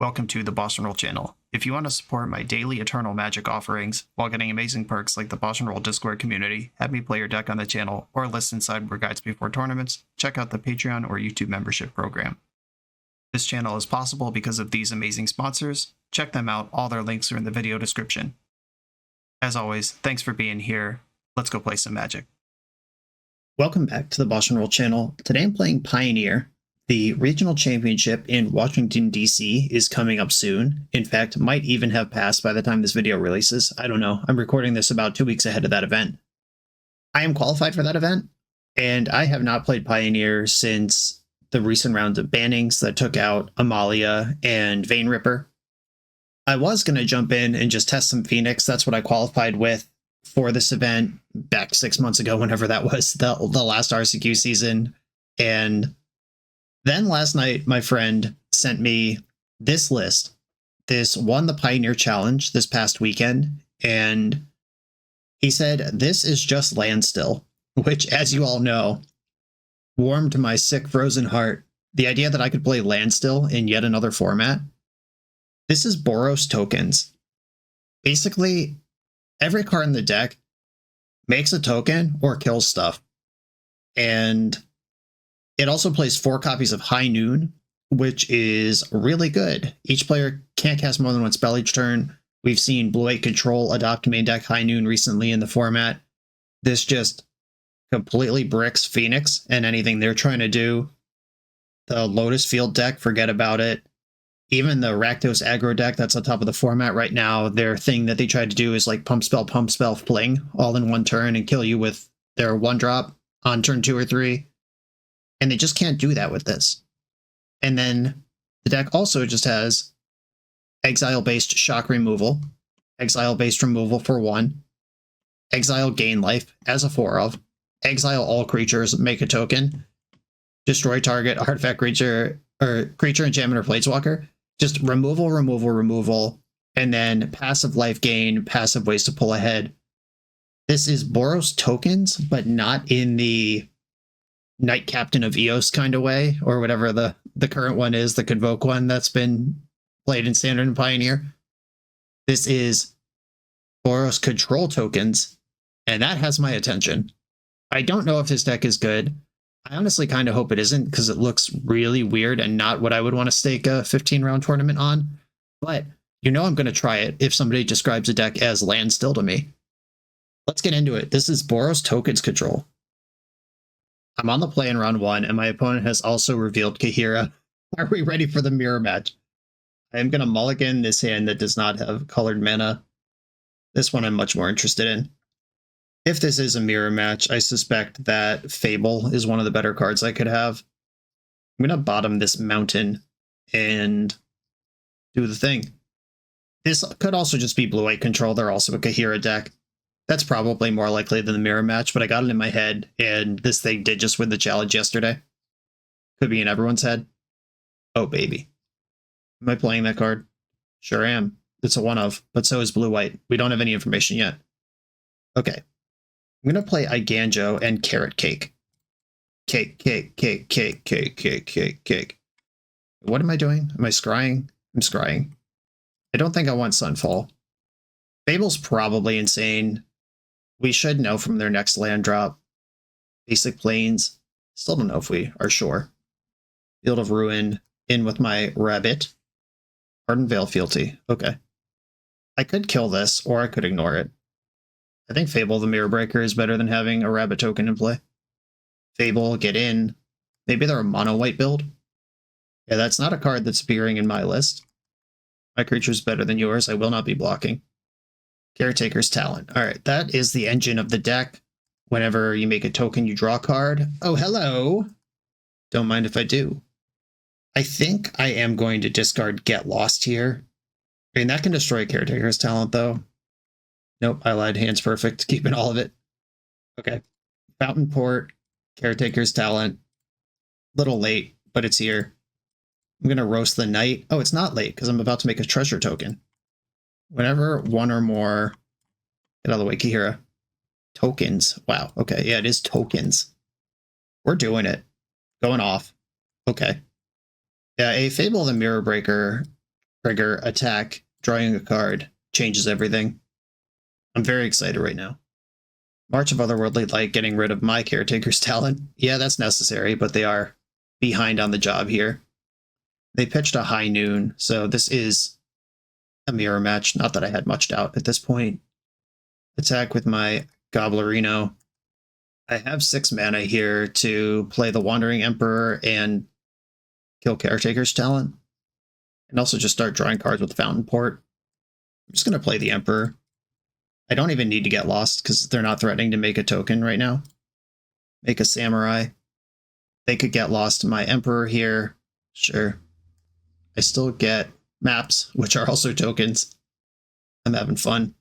welcome to the BoshNRoll channel. If you want to support my daily Eternal Magic offerings while getting amazing perks like the BoshNRoll Discord community, have me play your deck on the channel, or listen sideboard guides before tournaments, check out the Patreon or YouTube membership program. This channel is possible because of these amazing sponsors. Check them out, all their links are in the video description. As always, thanks for being here. Let's go play some Magic. Welcome back to the BoshNRoll channel. Today I'm playing Pioneer. The regional championship in Washington, D.C. is coming up soon. In fact, might even have passed by the time this video releases. I don't know. I'm recording this about 2 weeks ahead of that event. I am qualified for that event, and I have not played Pioneer since the recent round of bannings that took out Amalia and Vein Ripper. I was going to jump in and just test some Phoenix. That's what I qualified with for this event back 6 months ago, whenever that was, the last RCQ season. And then last night, my friend sent me this list. This won the Pioneer Challenge this past weekend, and he said, this is just Landstill, which, as you all know, warmed my sick frozen heart. The idea that I could play Landstill in yet another format. This is Boros tokens. Basically, every card in the deck makes a token or kills stuff. And it also plays 4 copies of High Noon, which is really good. Each player can't cast more than one spell each turn. We've seen Blue-White Control adopt main deck High Noon recently in the format. This just completely bricks Phoenix and anything they're trying to do. The Lotus Field deck, forget about it. Even the Rakdos aggro deck that's on top of the format right now, their thing that they tried to do is like pump spell, fling all in one turn and kill you with their 1-drop on turn 2 or 3. And they just can't do that with this. And then the deck also just has exile-based shock removal, exile-based removal for 1, exile gain life as a 4 of, exile all creatures, make a token, destroy target artifact creature, or creature, enchantment, or planeswalker. Just removal, and then passive life gain, passive ways to pull ahead. This is Boros tokens, but not in the Knight Captain of Eos kind of way, or whatever the current one is, the Convoke one that's been played in Standard and Pioneer. This is Boros Control tokens, and that has my attention. I don't know if this deck is good. I honestly kind of hope it isn't, because it looks really weird and not what I would want to stake a 15-round tournament on. But you know I'm going to try it if somebody describes a deck as Landstill to me. Let's get into it. This is Boros Tokens Control. I'm on the play in round 1, and my opponent has also revealed Kahira. Are we ready for the mirror match? I am going to mulligan this hand that does not have colored mana. This one I'm much more interested in. If this is a mirror match, I suspect that Fable is one of the better cards I could have. I'm going to bottom this mountain and do the thing. This could also just be Blue-White Control. They're also a Kahira deck. That's probably more likely than the mirror match, but I got it in my head, and this thing did just win the challenge yesterday. Could be in everyone's head. Oh, baby. Am I playing that card? Sure am. It's a 1-of, but so is Blue-White. We don't have any information yet. Okay. I'm going to play Iganjo and Carrot Cake. Cake. What am I doing? Am I scrying? I'm scrying. I don't think I want Sunfall. Fable's probably insane. We should know from their next land drop. Basic Plains. Still don't know if we are sure. Field of Ruin. In with my Rabbit. Ardent Veil Fealty. Okay. I could kill this, or I could ignore it. I think Fable the Mirror Breaker is better than having a Rabbit token in play. Fable, get in. Maybe they're a mono-white build. Yeah, that's not a card that's appearing in my list. My creature's better than yours. I will not be blocking. Caretaker's Talent. Alright, that is the engine of the deck. Whenever you make a token, you draw a card. Oh, hello! Don't mind if I do. I think I am going to discard Get Lost here. I mean, that can destroy Caretaker's Talent, though. Nope, I lied. Hand's perfect. Keeping all of it. Okay. Fountain Port, Caretaker's Talent. Little late, but it's here. I'm going to roast the Knight. Oh, it's not late, because I'm about to make a treasure token. Whenever one or more... Get out of the way, Kahira. Tokens. Wow. Okay, yeah, it is tokens. We're doing it. Going off. Okay. Yeah, a Fable the Mirror Breaker trigger, attack, drawing a card, changes everything. I'm very excited right now. March of Otherworldly Light getting rid of my Caretaker's talent. Yeah, that's necessary, but they are behind on the job here. They pitched a High Noon, so this is a mirror match. Not that I had much doubt at this point. Attack with my Gobblerino. I have 6 mana here to play the Wandering Emperor and kill Caretaker's talent. And also just start drawing cards with Fountain Port. I'm just going to play the Emperor. I don't even need to get lost because they're not threatening to make a token right now. Make a Samurai. They could get lost to my Emperor here. Sure. I still get maps, which are also tokens. I'm having fun.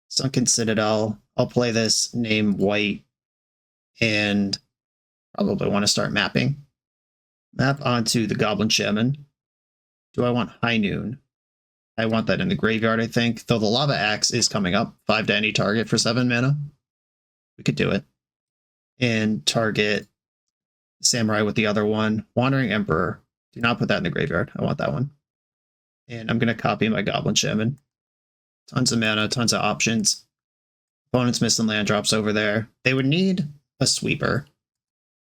Sunken Citadel. I'll play this, name white, and probably want to start mapping. Map onto the Goblin Shaman. Do I want High Noon? I want that in the graveyard, I think. Though the Lava Axe is coming up. 5 to any target for 7 mana. We could do it. And target Samurai with the other one. Wandering Emperor. Do not put that in the graveyard. I want that one. And I'm going to copy my Goblin Shaman. Tons of mana, tons of options. Opponent's missing land drops over there. They would need a sweeper.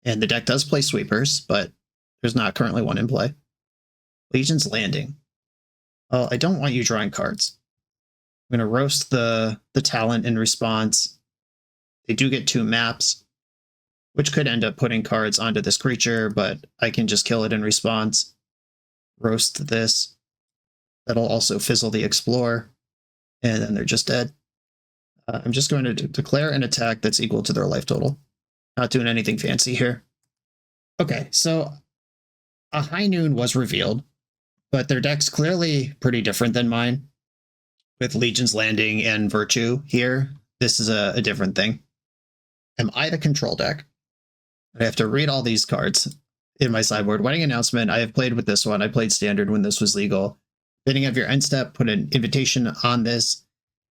And the deck does play sweepers, but there's not currently one in play. Legion's Landing. Well, I don't want you drawing cards. I'm going to roast the talent in response. They do get 2 maps, which could end up putting cards onto this creature, but I can just kill it in response. Roast this. That'll also fizzle the Explore, and then they're just dead. I'm just going to declare an attack that's equal to their life total. Not doing anything fancy here. Okay, so a High Noon was revealed, but their deck's clearly pretty different than mine. With Legion's Landing and Virtue here, this is a different thing. Am I the control deck? I have to read all these cards in my sideboard. Wedding Announcement, I have played with this one. I played Standard when this was legal. Beginning of your end step, put an invitation on this.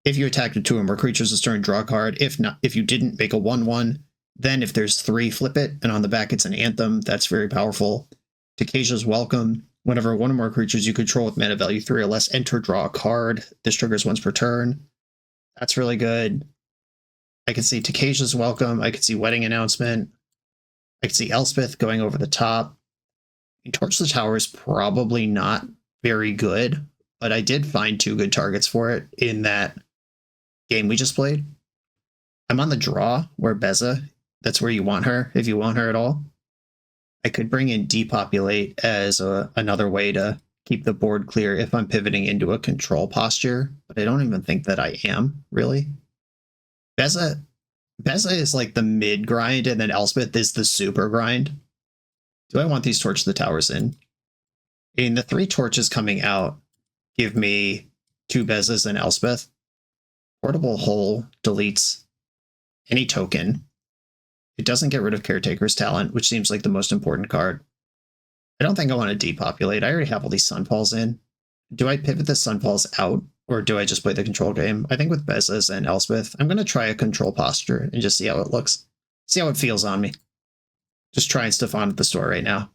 If you attacked with 2 or more creatures this turn, draw a card. If not, if you didn't, make a 1/1. Then if there's 3, flip it, and on the back it's an Anthem. That's very powerful. Takesha's Welcome. Whenever 1 or more creatures you control with mana value 3 or less enter, draw a card. This triggers once per turn. That's really good. I can see Takesha's Welcome. I can see Wedding Announcement. I can see Elspeth going over the top. Torch the Tower is probably not very good, but I did find 2 good targets for it in that game we just played. I'm on the draw where Beza, that's where you want her, if you want her at all. I could bring in Depopulate as another way to keep the board clear if I'm pivoting into a control posture, but I don't even think that I am, really. Beza is like the mid grind, and then Elspeth is the super grind. Do I want these Torch the Towers in? I mean, the 3 torches coming out give me 2 Bezas and Elspeth. Portable Hole deletes any token. It doesn't get rid of Caretaker's talent, which seems like the most important card. I don't think I want to depopulate. I already have all these Sunfalls in. Do I pivot the Sunfalls out, or do I just play the control game? I think with Bezas and Elspeth, I'm going to try a control posture and just see how it looks. See how it feels on me. Just trying Stefan at the store right now.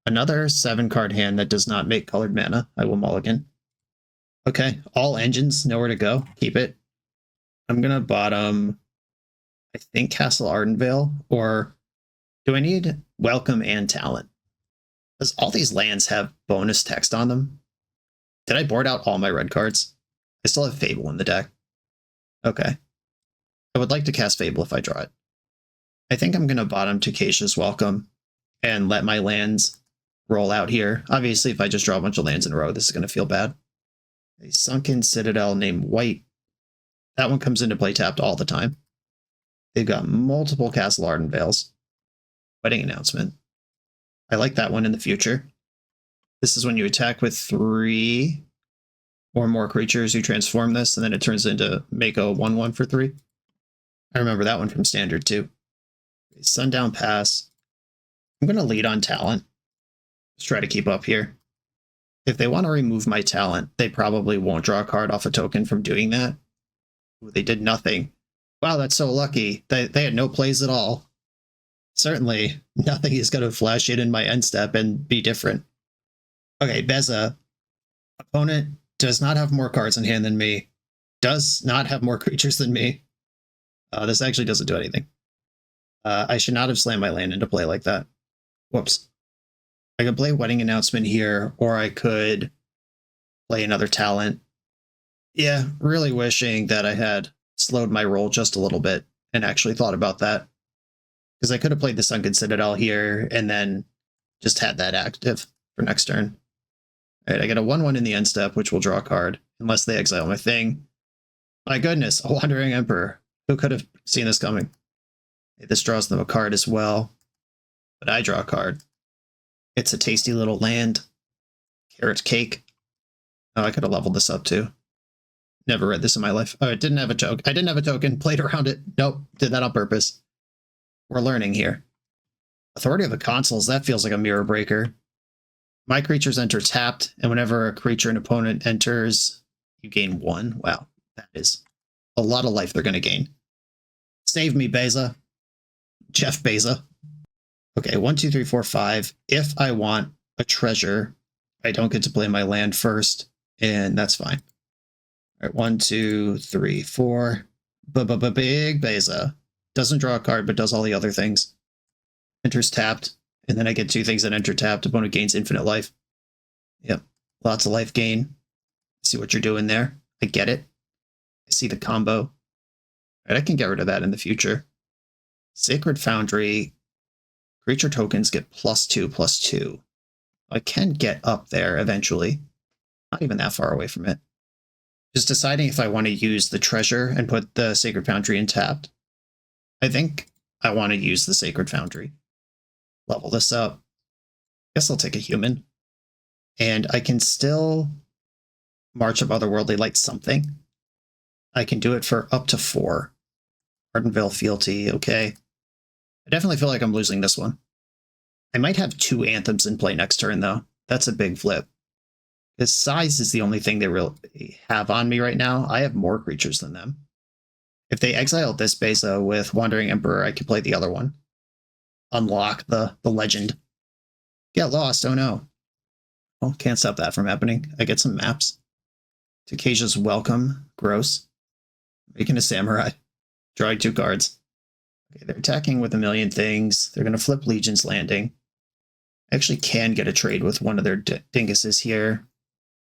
Another 7-card hand that does not make colored mana. I will mulligan. Okay, all engines, nowhere to go. Keep it. I'm going to bottom, I think, Castle Ardenvale, or do I need Welcome and Talent? Does all these lands have bonus text on them? Did I board out all my red cards? I still have Fable in the deck. Okay. I would like to cast Fable if I draw it. I think I'm going to bottom Takesha's Welcome and let my lands roll out here. Obviously, if I just draw a bunch of lands in a row, this is going to feel bad. A Sunken Citadel named White. That one comes into play tapped all the time. They've got multiple Castle Ardenvales. Wedding Announcement. I like that one in the future. This is when you attack with 3 or more creatures, you transform this, and then it turns into make a 1/1 for 3. I remember that one from Standard too. Sundown Pass. I'm going to lead on talent. Just try to keep up here. If they want to remove my talent, they probably won't draw a card off a token from doing that. Ooh, they did nothing. Wow, that's so lucky. They had no plays at all. Certainly, nothing is going to flash in my end step and be different. Okay, Beza. Opponent does not have more cards in hand than me, does not have more creatures than me. This actually doesn't do anything. I should not have slammed my land into play like that. Whoops. I could play Wedding Announcement here, or I could play another talent. Yeah, really wishing that I had slowed my roll just a little bit and actually thought about that. Because I could have played the Sunken Citadel here and then just had that active for next turn. All right, I get a 1/1 in the end step, which will draw a card, unless they exile my thing. My goodness, a Wandering Emperor. Who could have seen this coming? This draws them a card as well, but I draw a card. It's a tasty little land. Carrot cake. Oh, I could have leveled this up too. Never read this in my life. Oh, it didn't have a token. I didn't have a token. Played around it. Nope, did that on purpose. We're learning here. Authority of the Consuls, that feels like a mirror breaker. My creatures enter tapped, and whenever a creature an opponent enters, you gain 1. Wow, that is a lot of life they're going to gain. Save me, Beza. Jeff Beza. Okay, 1, 2, 3, 4, 5. If I want a treasure, I don't get to play my land first, and that's fine. All right, 1, 2, 3, 4. Big Beza. Doesn't draw a card, but does all the other things. Enters tapped, and then I get 2 things that enter tapped. Opponent gains infinite life. Yep, lots of life gain. See what you're doing there. I get it. I see the combo. All right, I can get rid of that in the future. Sacred Foundry. Creature tokens get +2/+2. I can get up there eventually. Not even that far away from it. Just deciding if I want to use the treasure and put the Sacred Foundry in tapped. I think I want to use the Sacred Foundry. Level this up. Guess I'll take a human. And I can still March of Otherworldly Light something. I can do it for up to 4. Ardenvale Fealty, okay. I definitely feel like I'm losing this one. I might have 2 Anthems in play next turn, though. That's a big flip. Because size is the only thing they really have on me right now. I have more creatures than them. If they exile this Beza with Wandering Emperor, I could play the other one. Unlock the legend. Get lost, oh no. Well, can't stop that from happening. I get some maps. Takesha's Welcome, gross. Making a Samurai. Drawing 2 cards. Okay, they're attacking with a million things. They're going to flip Legion's Landing. I actually can get a trade with one of their dinguses here.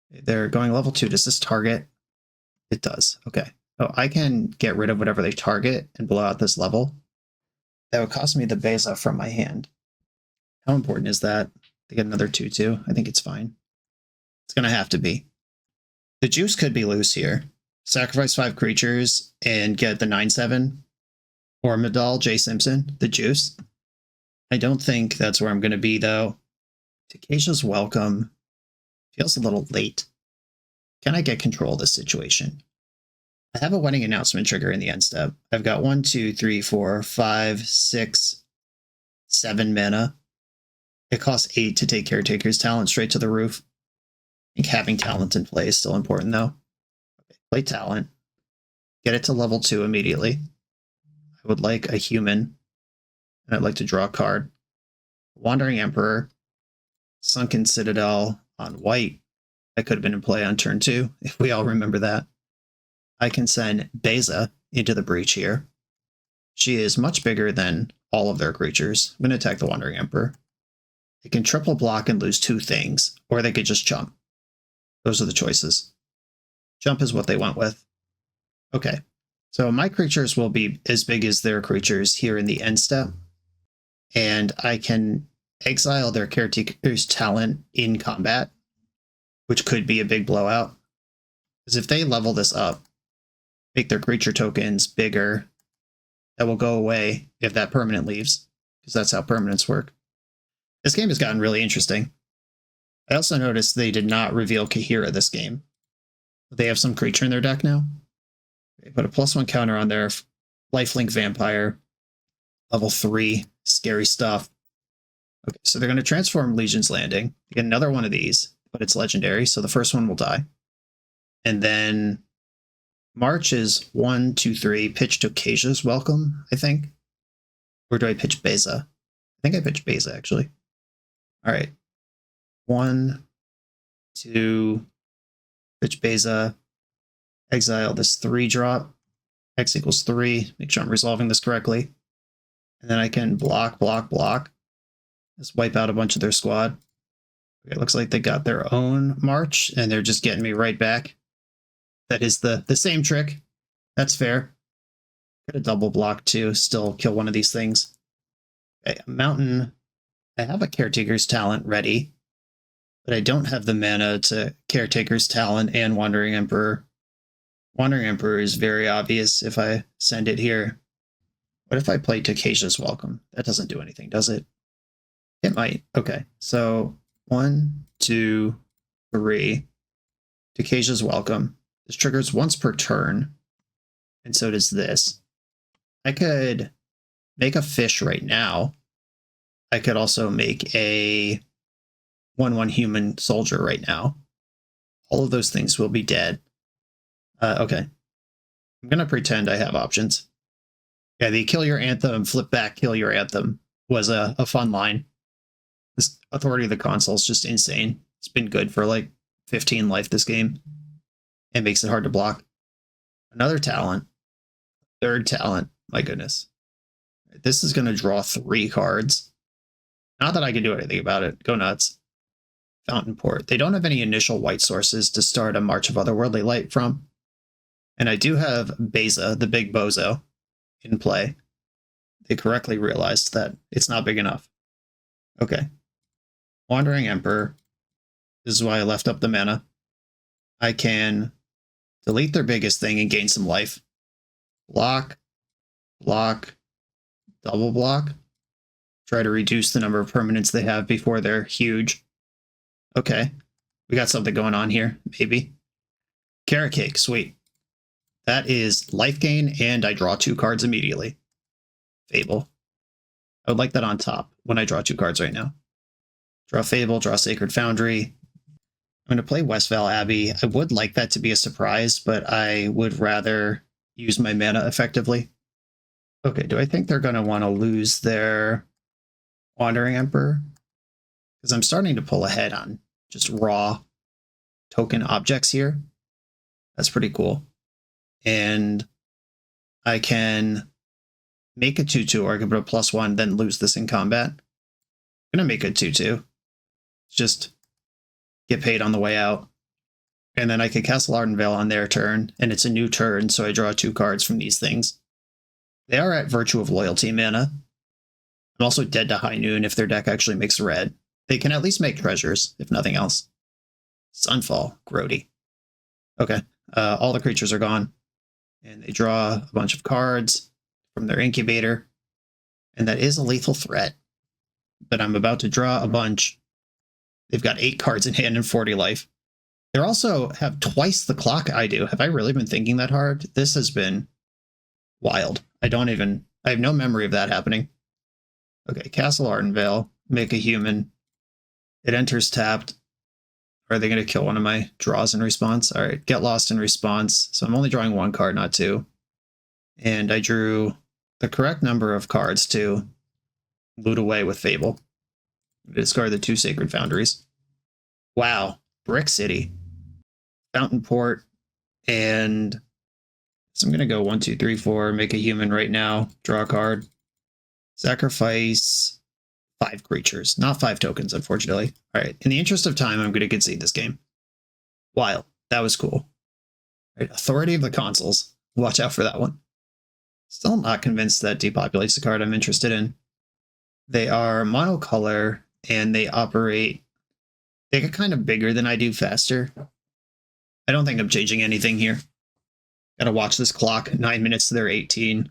They're going level 2. Does this target? It does. Okay. Oh, I can get rid of whatever they target and blow out this level. That would cost me the Beza from my hand. How important is that? They get another 2/2. I think it's fine. It's going to have to be. The juice could be loose here. Sacrifice 5 creatures and get the 9/7. Or Medal J. Simpson, the juice. I don't think that's where I'm going to be, though. Takesha's Welcome feels a little late. Can I get control of this situation? I have a Wedding Announcement trigger in the end step. I've got 1, 2, 3, 4, 5, 6, 7 mana. It costs 8 to take Caretaker's talent straight to the roof. I think having talent in play is still important, though. Okay, play talent. Get it to level 2 immediately. I would like a human, and I'd like to draw a card. Wandering Emperor, Sunken Citadel on white. That could have been in play on turn 2, if we all remember that. I can send Beza into the breach here. She is much bigger than all of their creatures. I'm going to attack the Wandering Emperor. They can triple block and lose 2 things, or they could just jump. Those are the choices. Jump is what they went with. Okay. So my creatures will be as big as their creatures here in the end step. And I can exile their Caretaker's talent in combat, which could be a big blowout. Because if they level this up, make their creature tokens bigger, that will go away if that permanent leaves, because that's how permanents work. This game has gotten really interesting. I also noticed they did not reveal Kahira this game. They have some creature in their deck now. They put a +1 counter on their lifelink vampire. Level 3. Scary stuff. Okay, so they're going to transform Legion's Landing. They get another one of these, but it's legendary, so the first one will die. And then March is 1, 2, 3. Pitch to Takesha's Welcome, I think. Or do I pitch Beza? I think I pitched Beza, actually. All right. 1, 2, Pitch Beza, exile this 3-drop, X equals 3, make sure I'm resolving this correctly. And then I can block. Just wipe out a bunch of their squad. Okay, it looks like they got their own march, and they're just getting me right back. That is the same trick. That's fair. Got a double block too, still kill one of these things. Okay, Mountain. I have a Caretaker's Talent ready, but I don't have the mana to Caretaker's Talent and Wandering Emperor. Wandering Emperor is very obvious if I send it here. What if I play Takesha's Welcome? That doesn't do anything, does it? It might. Okay, so 1, 2, 3. Takesha's Welcome. This triggers once per turn, and so does this. I could make a fish right now. I could also make a 1/1 human soldier right now. All of those things will be dead. Okay. I'm going to pretend I have options. Yeah, the kill your anthem, flip back, kill your anthem was a fun line. This Authority of the Console is just insane. It's been good for like 15 life this game. It makes it hard to block. Another talent. Third talent. My goodness. This is going to draw 3 cards. Not that I can do anything about it. Go nuts. Fountain Port. They don't have any initial white sources to start a March of Otherworldly Light from. And I do have Beza, the big bozo, in play. They correctly realized that it's not big enough. Okay. Wandering Emperor. This is why I left up the mana. I can delete their biggest thing and gain some life. Block, block, double block. Try to reduce the number of permanents they have before they're huge. Okay. We got something going on here, maybe. Carrot Cake, sweet. That is life gain, and I draw 2 cards immediately. Fable. I would like that on top when I draw 2 cards right now. Draw Fable, draw Sacred Foundry. I'm going to play Westval Abbey. I would like that to be a surprise, but I would rather use my mana effectively. Okay, do I think they're going to want to lose their Wandering Emperor? Because I'm starting to pull ahead on just raw token objects here. That's pretty cool. And I can make a 2/2, or I can put a +1, then lose this in combat. I'm going to make a 2/2. Just get paid on the way out. And then I can Castle Ardenvale on their turn, and it's a new turn, so I draw 2 cards from these things. They are at Virtue of Loyalty mana. I'm also dead to High Noon if their deck actually makes red. They can at least make treasures, if nothing else. Sunfall, grody. Okay, all the creatures are gone. And they draw a bunch of cards from their incubator. And that is a lethal threat. But I'm about to draw a bunch. They've got 8 cards in hand and 40 life. They also have twice the clock I do. Have I really been thinking that hard? This has been wild. I have no memory of that happening. Okay, Castle Ardenvale, make a human. It enters tapped. Are they going to kill one of my draws in response? All right, get lost in response. So I'm only drawing 1 card, not 2. And I drew the correct number of cards to loot away with Fable. Discard the 2 Sacred Foundries. Wow, Brick City. Fountain Port. And so I'm going to go 1, 2, 3, 4, make a human right now, draw a card. Sacrifice 5 creatures, not 5 tokens, unfortunately. All right, in the interest of time, I'm going to concede this game. Wild. That was cool. All right, Authority of the Consoles. Watch out for that one. Still not convinced that depopulates the card I'm interested in. They are monocolor, and they operate... They get kind of bigger than I do faster. I don't think I'm changing anything here. Gotta watch this clock. 9 minutes to their 18.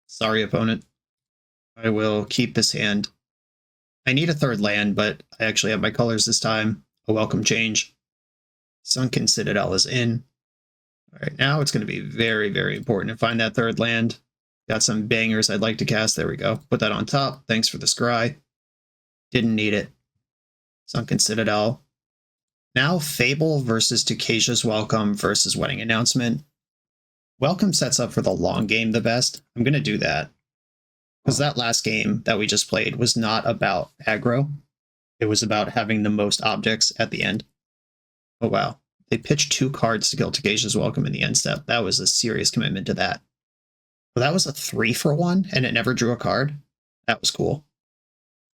Sorry, opponent. I will keep this hand. I need a 3rd land, but I actually have my colors this time. A welcome change. Sunken Citadel is in. All right, now it's going to be very, very important to find that 3rd land. Got some bangers I'd like to cast. There we go. Put that on top. Thanks for the scry. Didn't need it. Sunken Citadel. Now Fable versus Takesha's Welcome versus Wedding Announcement. Welcome sets up for the long game the best. I'm going to do that. Because that last game that we just played was not about aggro. It was about having the most objects at the end. Oh wow. They pitched 2 cards to kill Tagacia's Welcome in the end step. That was a serious commitment to that. Well, that was a 3-for-1, and it never drew a card. That was cool.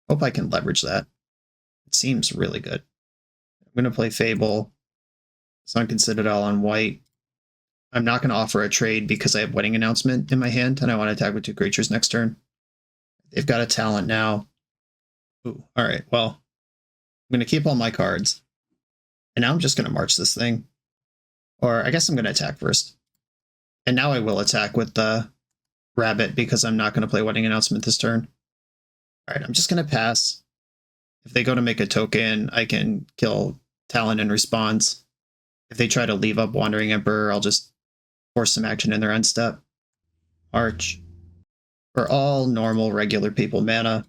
Hope I can leverage that. It seems really good. I'm going to play Fable. Sunken Citadel on white. I'm not going to offer a trade because I have Wedding Announcement in my hand, and I want to attack with 2 creatures next turn. They've got a talent now. Ooh, all right, well, I'm going to keep all my cards. And now I'm just going to march this thing. Or I guess I'm going to attack first. And now I will attack with the Rabbit because I'm not going to play Wedding Announcement this turn. All right, I'm just going to pass. If they go to make a token, I can kill Talon in response. If they try to leave up Wandering Emperor, I'll just force some action in their end step. Arch. For all normal, regular people, mana.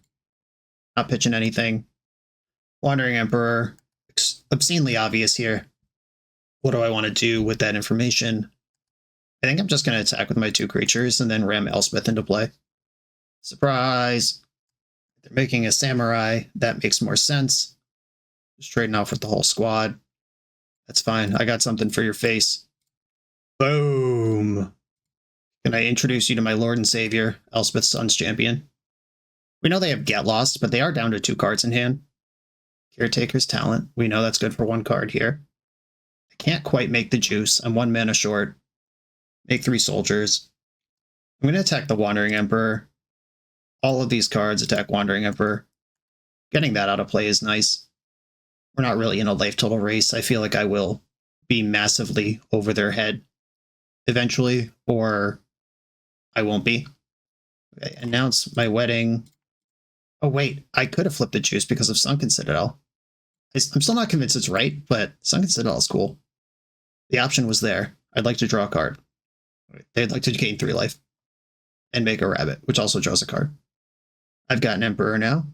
Not pitching anything. Wandering Emperor. Obscenely obvious here. What do I want to do with that information? I think I'm just going to attack with my 2 creatures and then ram Elspeth into play. Surprise! They're making a Samurai. That makes more sense. Just trading off with the whole squad. That's fine. I got something for your face. Boom! Can I introduce you to my Lord and Savior, Elspeth's Son's Champion? We know they have Get Lost, but they are down to 2 cards in hand. Caretaker's Talent. We know that's good for 1 card here. I can't quite make the juice. I'm 1 mana short. Make 3 soldiers. I'm going to attack the Wandering Emperor. All of these cards attack Wandering Emperor. Getting that out of play is nice. We're not really in a life total race. I feel like I will be massively over their head eventually, or I won't be. Okay, announce my wedding. Oh wait, I could have flipped the juice because of Sunken Citadel. I'm still not convinced it's right, but Sunken Citadel is cool. The option was there. I'd like to draw a card. They'd like to gain 3 life and make a rabbit, which also draws a card. I've got an Emperor now.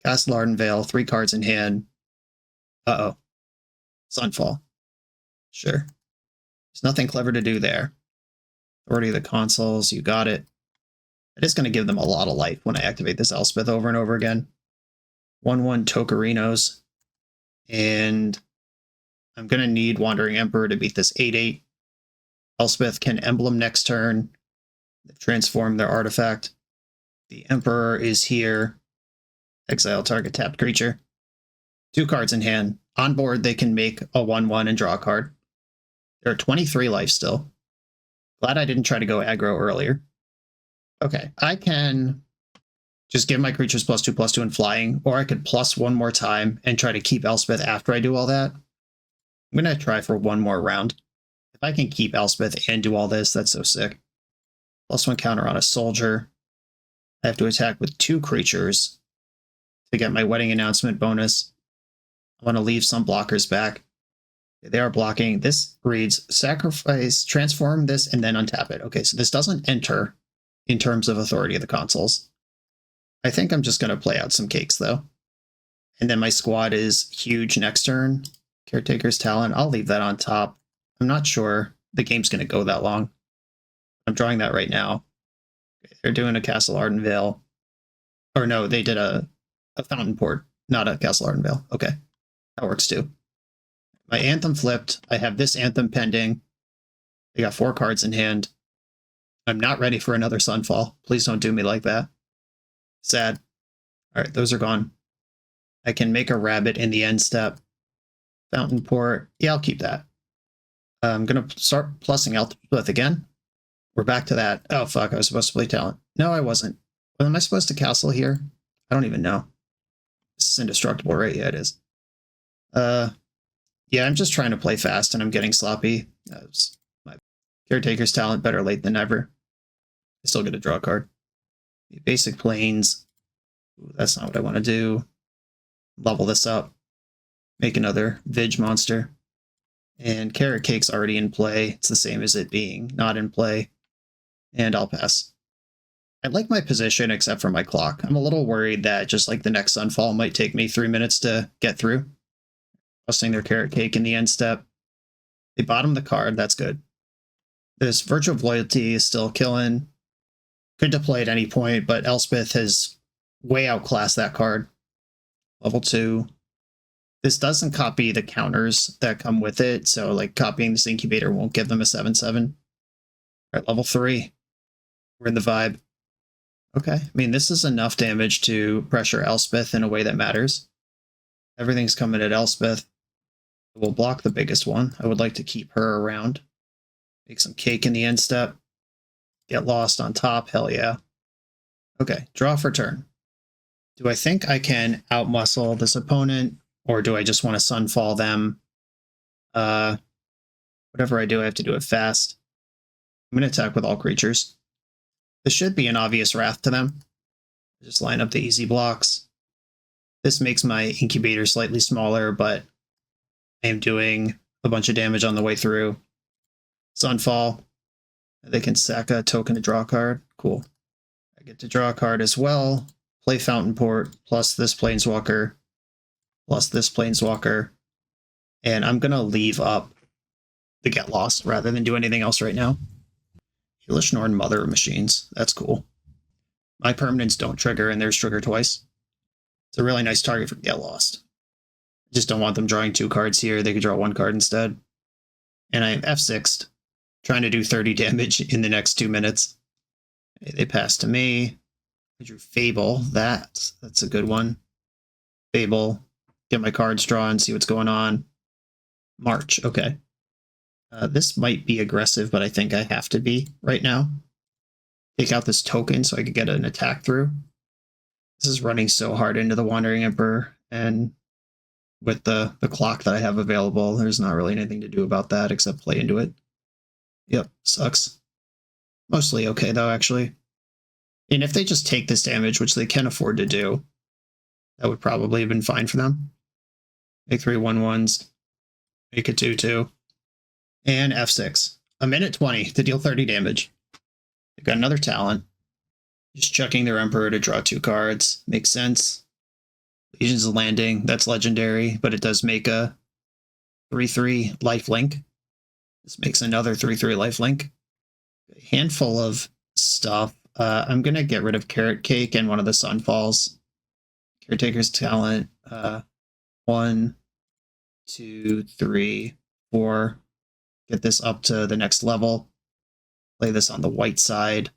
Cast Ardenvale, 3 cards in hand. Uh-oh. Sunfall. Sure. There's nothing clever to do there. Authority of the Consuls, you got it. It is going to give them a lot of life when I activate this Elspeth over and over again. 1/1 Tokarinos. And I'm going to need Wandering Emperor to beat this 8/8. Elspeth can emblem next turn. Transform their artifact. The Emperor is here. Exile target tapped creature. 2 cards in hand. On board, they can make a 1/1 and draw a card. There are 23 life still. Glad I didn't try to go aggro earlier. Okay, I can just give my creatures +2/+2 and flying, or I could plus 1 more time and try to keep Elspeth after I do all that. I'm going to try for 1 more round. If I can keep Elspeth and do all this, that's so sick. +1 counter on a soldier. I have to attack with 2 creatures to get my Wedding Announcement bonus. I want to leave some blockers back. They are blocking. This reads sacrifice, transform this, and then untap it. Okay, so this doesn't enter in terms of Authority of the Consuls. I think I'm just going to play out some cakes, though. And then my squad is huge next turn. Caretaker's Talent. I'll leave that on top. I'm not sure the game's going to go that long. I'm drawing that right now. Okay, they're doing a Castle Ardenvale. Or no, they did a Fountain Port, not a Castle Ardenvale. Okay, that works too. My Anthem flipped. I have this Anthem pending. They got 4 cards in hand. I'm not ready for another Sunfall. Please don't do me like that. Sad. All right, those are gone. I can make a rabbit in the end step. Fountain Port. Yeah, I'll keep that. I'm going to start plussing Elspeth again. We're back to that. Oh, fuck. I was supposed to play Talent. No, I wasn't. Well, am I supposed to castle here? I don't even know. This is indestructible, right? Yeah, it is. Yeah, I'm just trying to play fast and I'm getting sloppy. My Caretaker's Talent, better late than never. I still get to draw a card. Basic Plains. Ooh, that's not what I want to do. Level this up. Make another Vig monster. And Carrot Cake's already in play. It's the same as it being not in play. And I'll pass. I like my position except for my clock. I'm a little worried that just like the next Sunfall might take me 3 minutes to get through. Busting their Carrot Cake in the end step. They bottom the card, that's good. This Virtue of Loyalty is still killing. Could deploy at any point, but Elspeth has way outclassed that card. Level 2. This doesn't copy the counters that come with it, so like copying this incubator won't give them a 7/7. All right, level 3. We're in the vibe. Okay, I mean, this is enough damage to pressure Elspeth in a way that matters. Everything's coming at Elspeth. We'll block the biggest one. I would like to keep her around. Make some cake in the end step. Get lost on top, hell yeah. Okay, draw for turn. Do I think I can outmuscle this opponent, or do I just want to sunfall them? Whatever I do, I have to do it fast. I'm going to attack with all creatures. This should be an obvious wrath to them. Just line up the easy blocks. This makes my incubator slightly smaller, but I am doing a bunch of damage on the way through. Sunfall. They can sack a token to draw a card. Cool. I get to draw a card as well. Play Fountain Port, plus this Planeswalker, plus this Planeswalker. And I'm going to leave up the Get Lost rather than do anything else right now. Heelish Norn, Mother of Machines. That's cool. My permanents don't trigger, and theirs trigger twice. It's a really nice target for Get Lost. I just don't want them drawing 2 cards here. They could draw 1 card instead. And I am F6'd, trying to do 30 damage in the next 2 minutes. They pass to me. I drew Fable. That's a good one. Fable. Get my cards drawn, see what's going on. March. Okay. This might be aggressive, but I think I have to be right now. Take out this token so I could get an attack through. This is running so hard into the Wandering Emperor, and with the clock that I have available, there's not really anything to do about that except play into it. Yep, sucks. Mostly okay, though, actually. And if they just take this damage, which they can afford to do, that would probably have been fine for them. Make 3 1/1s. Make a 2/2. And F6. A minute 20 to deal 30 damage. They've got another talent. Just chucking their Emperor to draw 2 cards. Makes sense. Legion's Landing. That's legendary, but it does make a 3/3 lifelink. This makes another 3/3 lifelink. A handful of stuff. I'm going to get rid of Carrot Cake and one of the Sunfalls. Caretaker's talent. 1, 2, 3, 4. Get this up to the next level. Play this on the white side.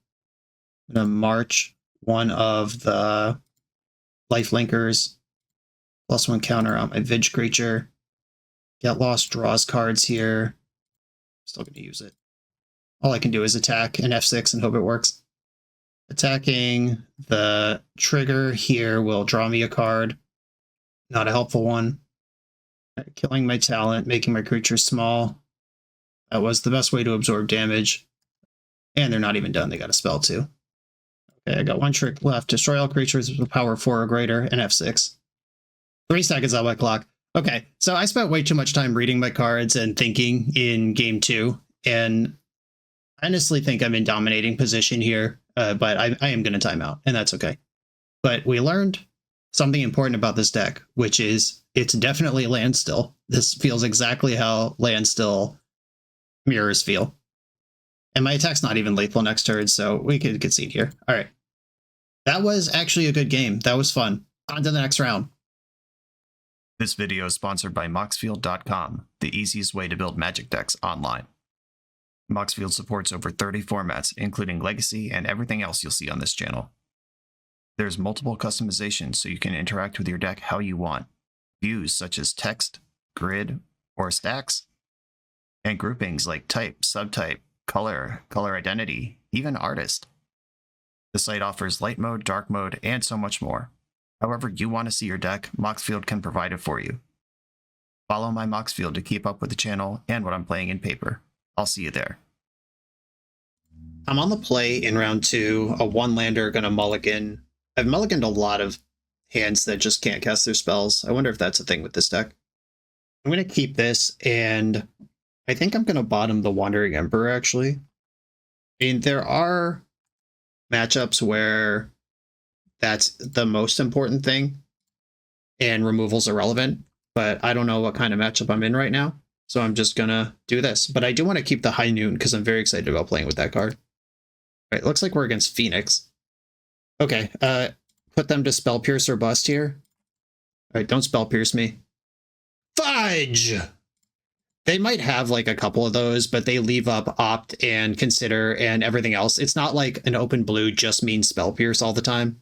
I'm going to march one of the lifelinkers. +1 counter on my Vidge creature. Get Lost draws cards here. Still going to use it. All I can do is attack an F6 and hope it works. Attacking the trigger here will draw me a card. Not a helpful one. Killing my talent, making my creature small. That was the best way to absorb damage. And they're not even done. They got a spell too. Okay, I got 1 trick left. Destroy all creatures with power 4 or greater, and F6. 3 seconds on my clock. Okay, so I spent way too much time reading my cards and thinking in game 2. And I honestly think I'm in dominating position here. But I am going to time out, and that's okay. But we learned something important about this deck, which is it's definitely Landstill. This feels exactly how Landstill mirrors feel. And my attack's not even lethal next turn, so we could concede here. All right. That was actually a good game. That was fun. On to the next round. This video is sponsored by Moxfield.com, the easiest way to build Magic decks online. Moxfield supports over 30 formats, including Legacy and everything else you'll see on this channel. There's multiple customizations so you can interact with your deck how you want. Views such as text, grid, or stacks. And groupings like type, subtype, color, color identity, even artist. The site offers light mode, dark mode, and so much more. However you want to see your deck, Moxfield can provide it for you. Follow my Moxfield to keep up with the channel and what I'm playing in paper. I'll see you there. I'm on the play in round 2, a 1-lander gonna mulligan. I've mulliganed a lot of hands that just can't cast their spells. I wonder if that's a thing with this deck. I'm gonna keep this, and I think I'm gonna bottom the Wandering Emperor, actually. I mean, there are matchups where that's the most important thing, and removal's irrelevant, but I don't know what kind of matchup I'm in right now. So I'm just gonna do this. But I do want to keep the High Noon because I'm very excited about playing with that card. All right, looks like we're against Phoenix. Okay, put them to Spell Pierce or Bust here. All right, don't Spell Pierce me. Fudge! They might have like a couple of those, but they leave up opt and consider and everything else. It's not like an open blue just means spell pierce all the time.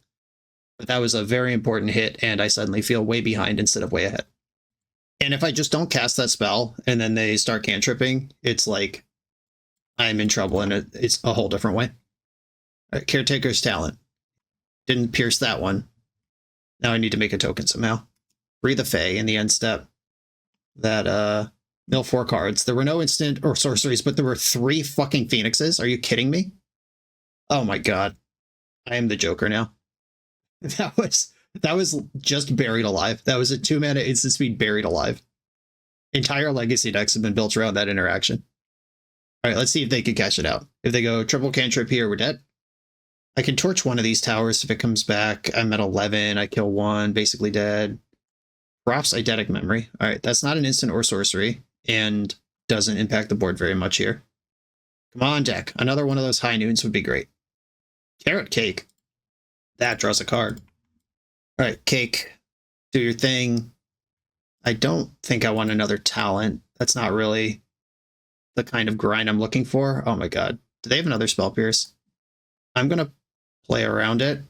But that was a very important hit, and I suddenly feel way behind instead of way ahead. And if I just don't cast that spell and then they start cantripping, it's like I'm in trouble, and it's a whole different way. All right, Caretaker's Talent. Didn't pierce that one. Now I need to make a token somehow. Breathe the Fae in the end step. That, mill 4 cards. There were no instant or sorceries, but there were 3 fucking Phoenixes. Are you kidding me? Oh my god. I am the Joker now. That was just buried alive. That was a 2-mana instant speed buried alive. Entire legacy decks have been built around that interaction. All right, let's see if they can cash it out. If they go triple cantrip here, we're dead. I can torch one of these towers if it comes back. I'm at 11. I kill 1, basically dead. Props Eidetic Memory. All right, that's not an instant or sorcery and doesn't impact the board very much here. Come on, deck. Another one of those high noons would be great. Carrot Cake. That draws a card. All right, Cake. Do your thing. I don't think I want another talent. That's not really the kind of grind I'm looking for. Oh my god. Do they have another Spell Pierce? I'm going to play around it.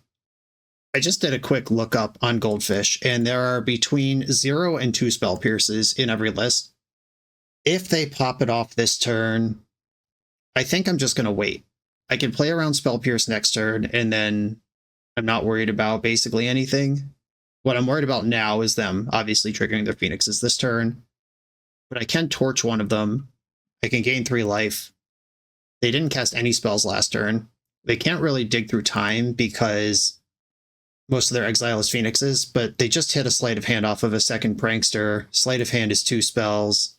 I just did a quick lookup on Goldfish, and there are between 0 and 2 Spell Pierces in every list. If they pop it off this turn, I think I'm just going to wait. I can play around Spell Pierce next turn, and then I'm not worried about basically anything. What I'm worried about now is them obviously triggering their Phoenixes this turn. But I can torch one of them. I can gain 3 life. They didn't cast any spells last turn. They can't really dig through time because most of their exile is Phoenixes, but they just hit a sleight of hand off of a second Prankster. Sleight of hand is 2 spells.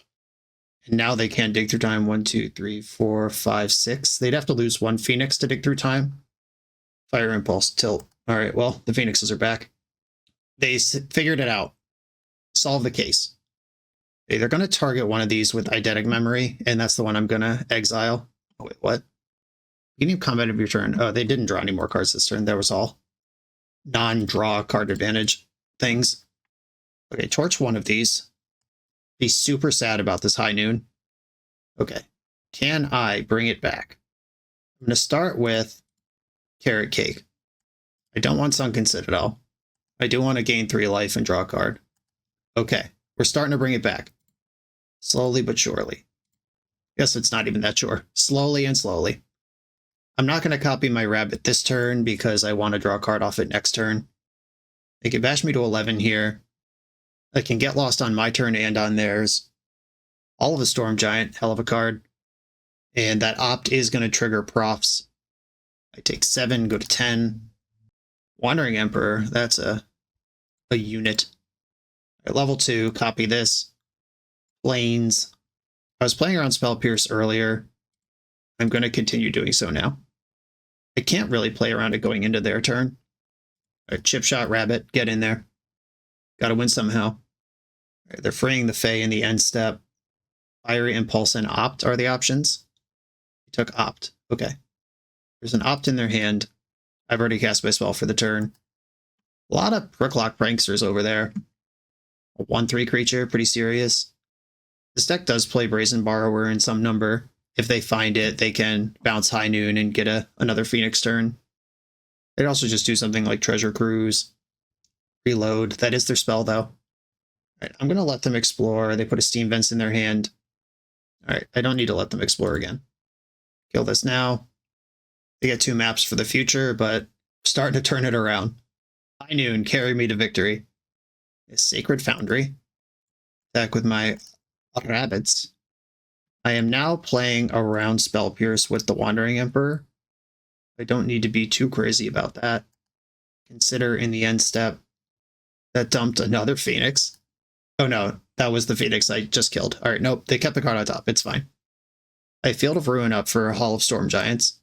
And now they can't dig through time. 1, 2, 3, 4, 5, 6. They'd have to lose 1 Phoenix to dig through time. Fire Impulse, tilt. All right, well, the Phoenixes are back. They figured it out. Solve the case. Okay, they're going to target one of these with Eidetic Memory, and that's the one I'm going to exile. Oh, wait, what? Beginning of combat of your turn. Oh, they didn't draw any more cards this turn. That was all non-draw card advantage things. Okay, torch one of these. Be super sad about this high noon. Okay. Can I bring it back? I'm going to start with Carrot Cake. I don't want Sunken Citadel. I do want to gain 3 life and draw a card. Okay. We're starting to bring it back. Slowly but surely. Guess it's not even that sure. Slowly and slowly. I'm not going to copy my rabbit this turn because I want to draw a card off it next turn. They can bash me to 11 here. I can get lost on my turn and on theirs. All of a Storm Giant, hell of a card. And that opt is going to trigger profs. I take 7, go to 10. Wandering Emperor, that's a unit. At level 2, copy this. Plains. I was playing around Spell Pierce earlier. I'm going to continue doing so now. I can't really play around it going into their turn. Right, Chip Shot Rabbit, get in there. Gotta win somehow. Right, they're freeing the Fae in the end step. Fiery Impulse and Opt are the options. He took Opt. Okay. There's an Opt in their hand. I've already cast my spell for the turn. A lot of Pricklock Pranksters over there. A 1/3 creature, pretty serious. This deck does play Brazen Borrower in some number. If they find it, they can bounce High Noon and get another Phoenix turn. They'd also just do something like Treasure Cruise. Reload. That is their spell, though. All right, I'm going to let them explore. They put a Steam Vents in their hand. All right, I don't need to let them explore again. Kill this now. They get 2 maps for the future, but starting to turn it around. High Noon, carry me to victory. A Sacred Foundry. Attack with my rabbits. I am now playing around Spell Pierce with the Wandering Emperor. I don't need to be too crazy about that. Consider in the end step. That dumped another Phoenix. Oh no, that was the Phoenix I just killed. All right, nope, they kept the card on top. It's fine. I Field of Ruin up for Hall of Storm Giants.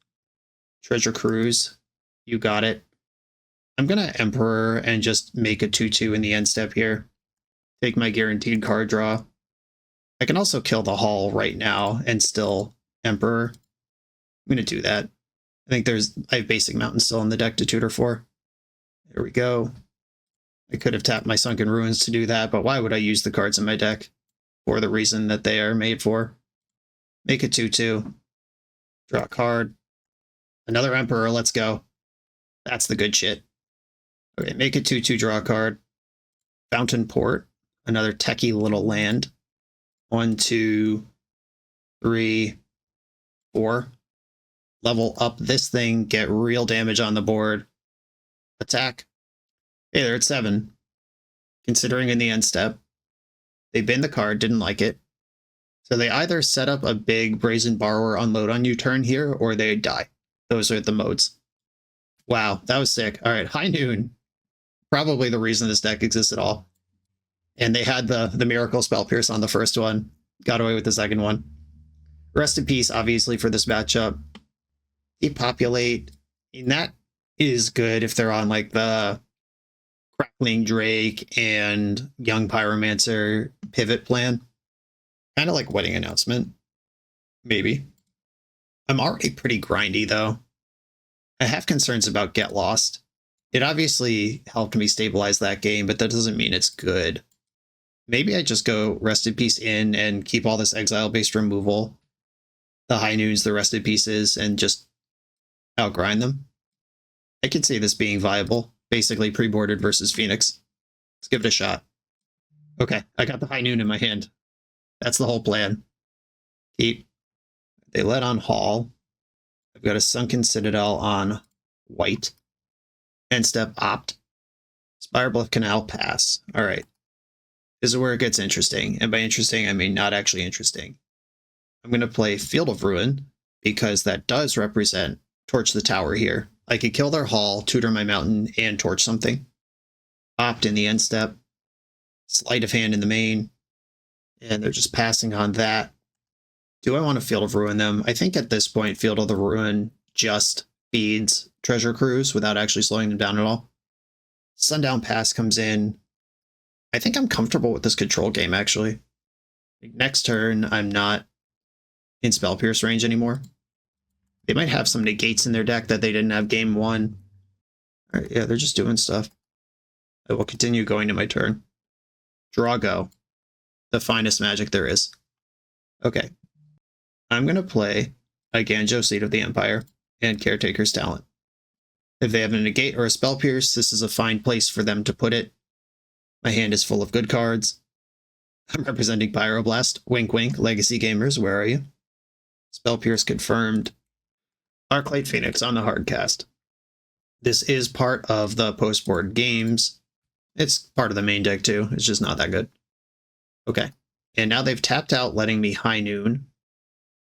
Treasure Cruise. You got it. I'm going to Emperor and just make a 2/2 in the end step here. Take my guaranteed card draw. I can also kill the Hall right now and still Emperor. I'm going to do that. I think I have Basic Mountain still in the deck to tutor for. There we go. I could have tapped my Sunken Ruins to do that, but why would I use the cards in my deck? for the reason that they are made for. Make a 2/2. Draw a card. Another Emperor, let's go. That's the good shit. Okay, make a 2/2, draw a card. Fountain Port, another techie little land. 1, 2, 3, 4. Level up this thing, get real damage on the board. Attack. Hey, they're at 7. Considering in the end step, they bin the card, didn't like it. So they either set up a big Brazen Borrower unload on you turn here, or they die. Those are the modes. Wow, that was sick. All right, High Noon. Probably the reason this deck exists at all. And they had the Miracle Spell Pierce on the first one. Got away with the second one. Rest in peace, obviously, for this matchup. Depopulate. And that is good if they're on like the Crackling Drake and Young Pyromancer pivot plan. Kind of like Wedding Announcement. Maybe. I'm already pretty grindy, though. I have concerns about Get Lost. It obviously helped me stabilize that game, but that doesn't mean it's good. Maybe I just go Rest in Peace in and keep all this exile-based removal, the High Noons, the Rest in Pieces, and just outgrind them. I could see this being viable. Basically pre-boarded versus Phoenix. Let's give it a shot. Okay, I got the High Noon in my hand. That's the whole plan. Keep. They let on Hall. I've got a Sunken Citadel on white. End step opt. Spirebluff Canal pass. All right. This is where it gets interesting. And by interesting, I mean not actually interesting. I'm going to play Field of Ruin because that does represent Torch the Tower here. I could kill their Hall, tutor my mountain, and torch something. Opt in the end step. Sleight of hand in the main. And they're just passing on that. Do I want to Field of Ruin them? I think at this point, Field of the Ruin just feeds Treasure Cruise without actually slowing them down at all. Sundown Pass comes in. I think I'm comfortable with this control game, actually. Next turn, I'm not in Spell Pierce range anymore. They might have some negates in their deck that they didn't have game 1. All right, yeah, they're just doing stuff. I will continue going to my turn. Draw go. The finest magic there is. Okay. I'm going to play a Ganjo Seed of the Empire and Caretaker's Talent. If they have a negate or a Spell Pierce, this is a fine place for them to put it. My hand is full of good cards. I'm representing Pyroblast. Wink wink, Legacy Gamers, where are you? Spell Pierce confirmed. Arclight Phoenix on the hard cast. This is part of the post-board games. It's part of the main deck too. It's just not that good. Okay. And now they've tapped out, letting me High Noon.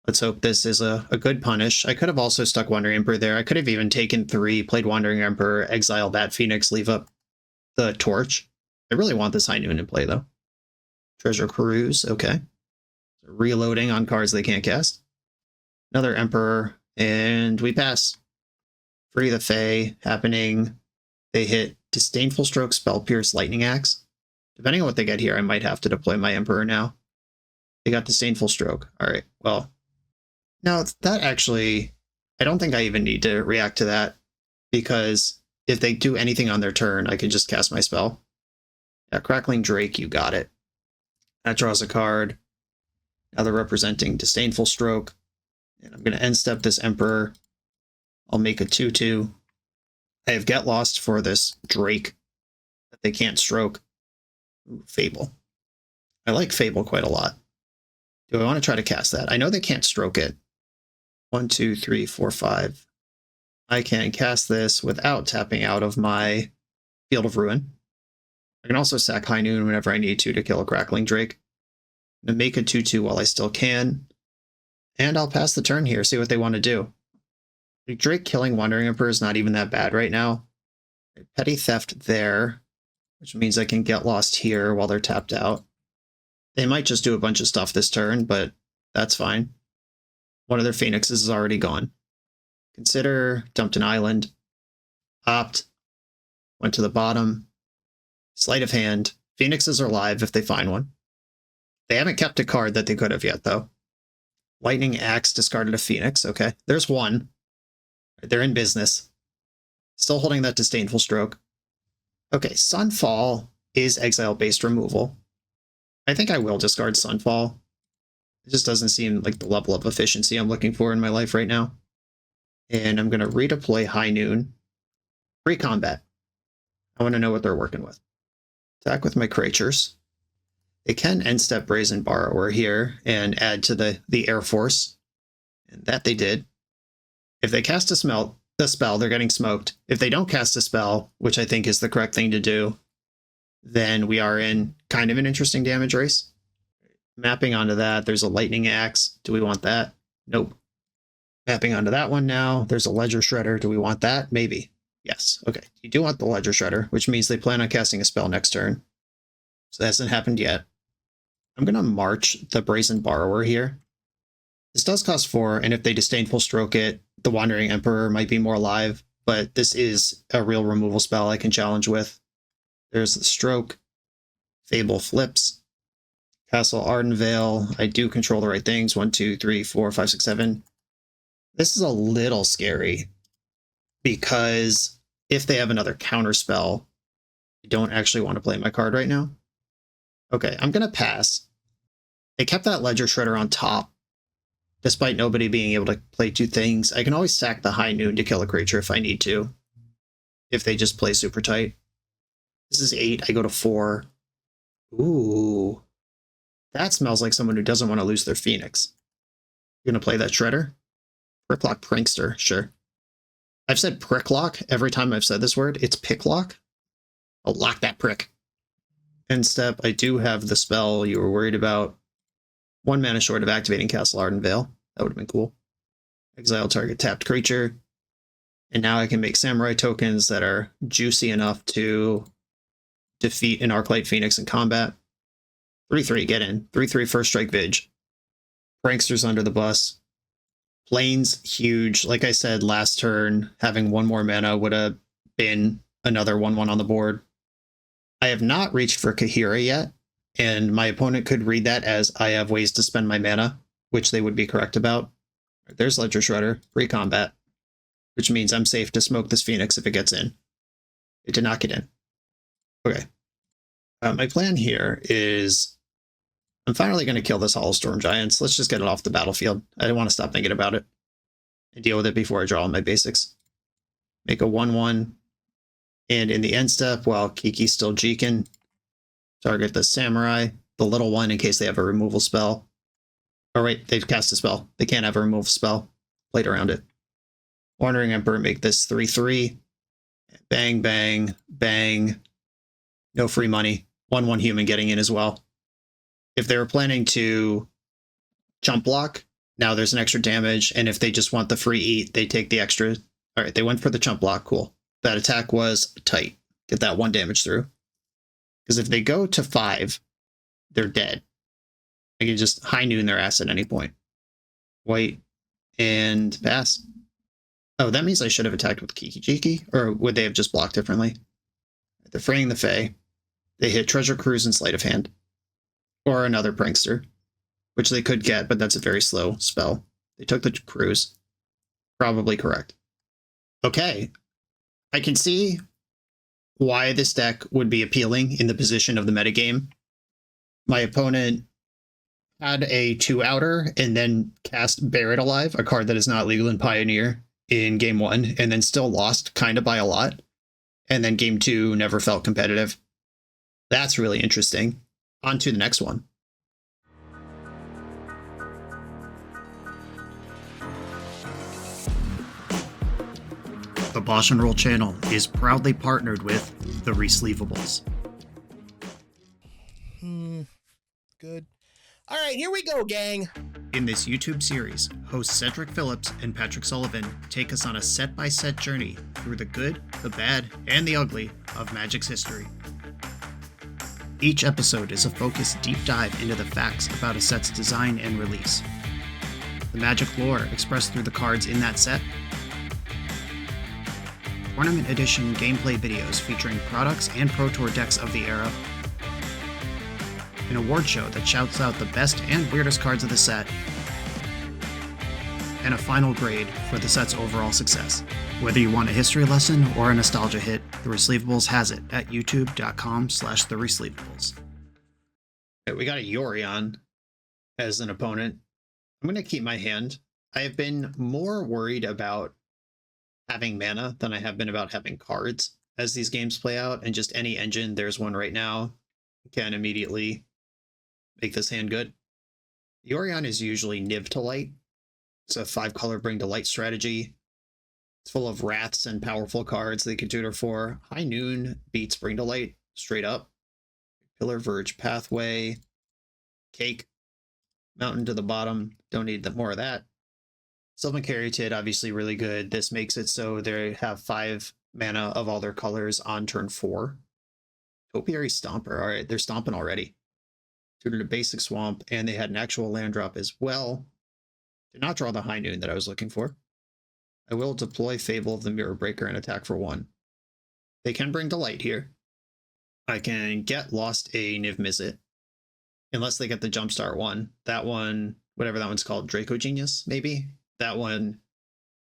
Let's hope this is a good punish. I could have also stuck Wandering Emperor there. I could have even taken 3, played Wandering Emperor, exile that Phoenix, leave up the Torch. I really want this High Noon in play, though. Treasure Cruise, okay. Reloading on cards they can't cast. Another Emperor, and we pass. Free the Fae, happening. They hit Disdainful Stroke, Spell Pierce, Lightning Axe. Depending on what they get here, I might have to deploy my Emperor now. They got Disdainful Stroke. All right, well. Now, that actually, I don't think I even need to react to that, because if they do anything on their turn, I can just cast my spell. Yeah, Crackling Drake, you got it. That draws a card. Now they're representing Disdainful Stroke. And I'm going to end step this Emperor. I'll make a 2/2. I have Get Lost for this Drake that they can't stroke. Ooh, Fable. I like Fable quite a lot. Do I want to try to cast that? I know they can't stroke it. 1, 2, 3, 4, 5. I can cast this without tapping out of my Field of Ruin. I can also sack High Noon whenever I need to kill a Crackling Drake. I'm going to make a 2/2 while I still can. And I'll pass the turn here, see what they want to do. Drake killing Wandering Emperor is not even that bad right now. Petty Theft there, which means I can Get Lost here while they're tapped out. They might just do a bunch of stuff this turn, but that's fine. One of their Phoenixes is already gone. Consider, dumped an island. Opt, went to the bottom. Sleight of hand. Phoenixes are live if they find one. They haven't kept a card that they could have yet, though. Lightning Axe discarded a Phoenix. Okay, there's one. They're in business. Still holding that Disdainful Stroke. Okay, Sunfall is exile-based removal. I think I will discard Sunfall. It just doesn't seem like the level of efficiency I'm looking for in my life right now. And I'm going to redeploy High Noon. Pre-combat. I want to know what they're working with. Attack with my creatures. They can end step Brazen Borrower here and add to the Air Force. And that they did. If they cast a spell, they're getting smoked. If they don't cast a spell, which I think is the correct thing to do, then we are in kind of an interesting damage race. Mapping onto that, there's a Lightning Axe. Do we want that? Nope. Mapping onto that one now, there's a Ledger Shredder. Do we want that? Maybe. Yes. Okay. You do want the Ledger Shredder, which means they plan on casting a spell next turn. So that hasn't happened yet. I'm going to march the Brazen Borrower here. This does cost 4, and if they Disdainful Stroke it, the Wandering Emperor might be more alive, but this is a real removal spell I can challenge with. There's the Stroke. Fable flips. Castle Ardenvale. I do control the right things. 1, 2, 3, 4, 5, 6, 7. This is a little scary because if they have another counter spell, I don't actually want to play my card right now. Okay, I'm going to pass. They kept that Ledger Shredder on top, despite nobody being able to play 2 things. I can always sack the High Noon to kill a creature if I need to, if they just play super tight. This is 8, I go to 4. Ooh. That smells like someone who doesn't want to lose their Phoenix. You're going to play that Shredder? Pricklock Prankster, sure. I've said Pricklock every time I've said this word. It's Picklock. I'll lock that prick. End step, I do have the spell you were worried about. 1 mana short of activating Castle Ardenvale. That would have been cool. Exile target tapped creature. And now I can make Samurai tokens that are juicy enough to defeat an Arclight Phoenix in combat. 3-3, get in. 3-3 first strike Vig. Prankster's under the bus. Plains, huge. Like I said last turn, having 1 more mana would have been another 1-1 on the board. I have not reached for Kahira yet, and my opponent could read that as I have ways to spend my mana, which they would be correct about. There's Ledger Shredder, pre-combat, which means I'm safe to smoke this Phoenix if it gets in. It did not get in. Okay. My plan here is I'm finally going to kill this Hollow Storm Giants. Let's just get it off the battlefield. I don't want to stop thinking about it and deal with it before I draw all my basics. Make a 1-1. And in the end step, while Kiki's still jeeking, target the Samurai, the little one, in case they have a removal spell. Oh, wait, they've cast a spell. They can't have a removal spell. Played around it. Wandering Emperor, make this 3-3. Bang, bang, bang. No free money. 1-1 human getting in as well. If they were planning to jump block, now there's an extra damage, and if they just want the free eat, they take the extra. All right, they went for the jump block. Cool. That attack was tight. Get that 1 damage through. Because if they go to 5, they're dead. I can just High Noon their ass at any point. White and pass. Oh, that means I should have attacked with Kiki Jiki, or would they have just blocked differently? They're fraying the Fae. They hit Treasure Cruise and Sleight of Hand. Or another Prankster, which they could get, but that's a very slow spell. They took the Cruise. Probably correct. Okay. I can see why this deck would be appealing in the position of the metagame. My opponent had a 2-outer and then cast Buried Alive, a card that is not legal in Pioneer, in game 1, and then still lost kind of by a lot. And then game 2 never felt competitive. That's really interesting. On to the next one. The BoshNRoll channel is proudly partnered with the Resleevables. Good. All right, here we go, gang. In this YouTube series, hosts Cedric Phillips and Patrick Sullivan take us on a set-by-set journey through the good, the bad, and the ugly of Magic's history. Each episode is a focused deep dive into the facts about a set's design and release, the Magic lore expressed through the cards in that set, Tournament Edition gameplay videos featuring products and Pro Tour decks of the era, an award show that shouts out the best and weirdest cards of the set, and a final grade for the set's overall success. Whether you want a history lesson or a nostalgia hit, The Resleevables has it at youtube.com/theresleevables. Okay, we got a Yorion as an opponent. I'm going to keep my hand. I have been more worried about having mana than I have been about having cards as these games play out, and just any engine, there's one right now, can immediately make this hand good. Yorion is usually Niv to Light. It's a 5-color Bring to Light strategy. It's full of Wraths and powerful cards they can tutor for. High Noon beats Bring to Light straight up. Pillar Verge Pathway. Cake. Mountain to the bottom. Don't need more of that. Sylvan Caryatid, obviously really good. This makes it so they have 5 mana of all their colors on turn 4. Topiary Stomper. All right, they're stomping already. Tutored a basic swamp, and they had an actual land drop as well. Did not draw the High Noon that I was looking for. I will deploy Fable of the Mirror Breaker and attack for 1. They can bring Delight here. I can get Lost a Niv Mizzet. Unless they get the Jumpstart one. That one, whatever that one's called, Draco Genius, maybe? That one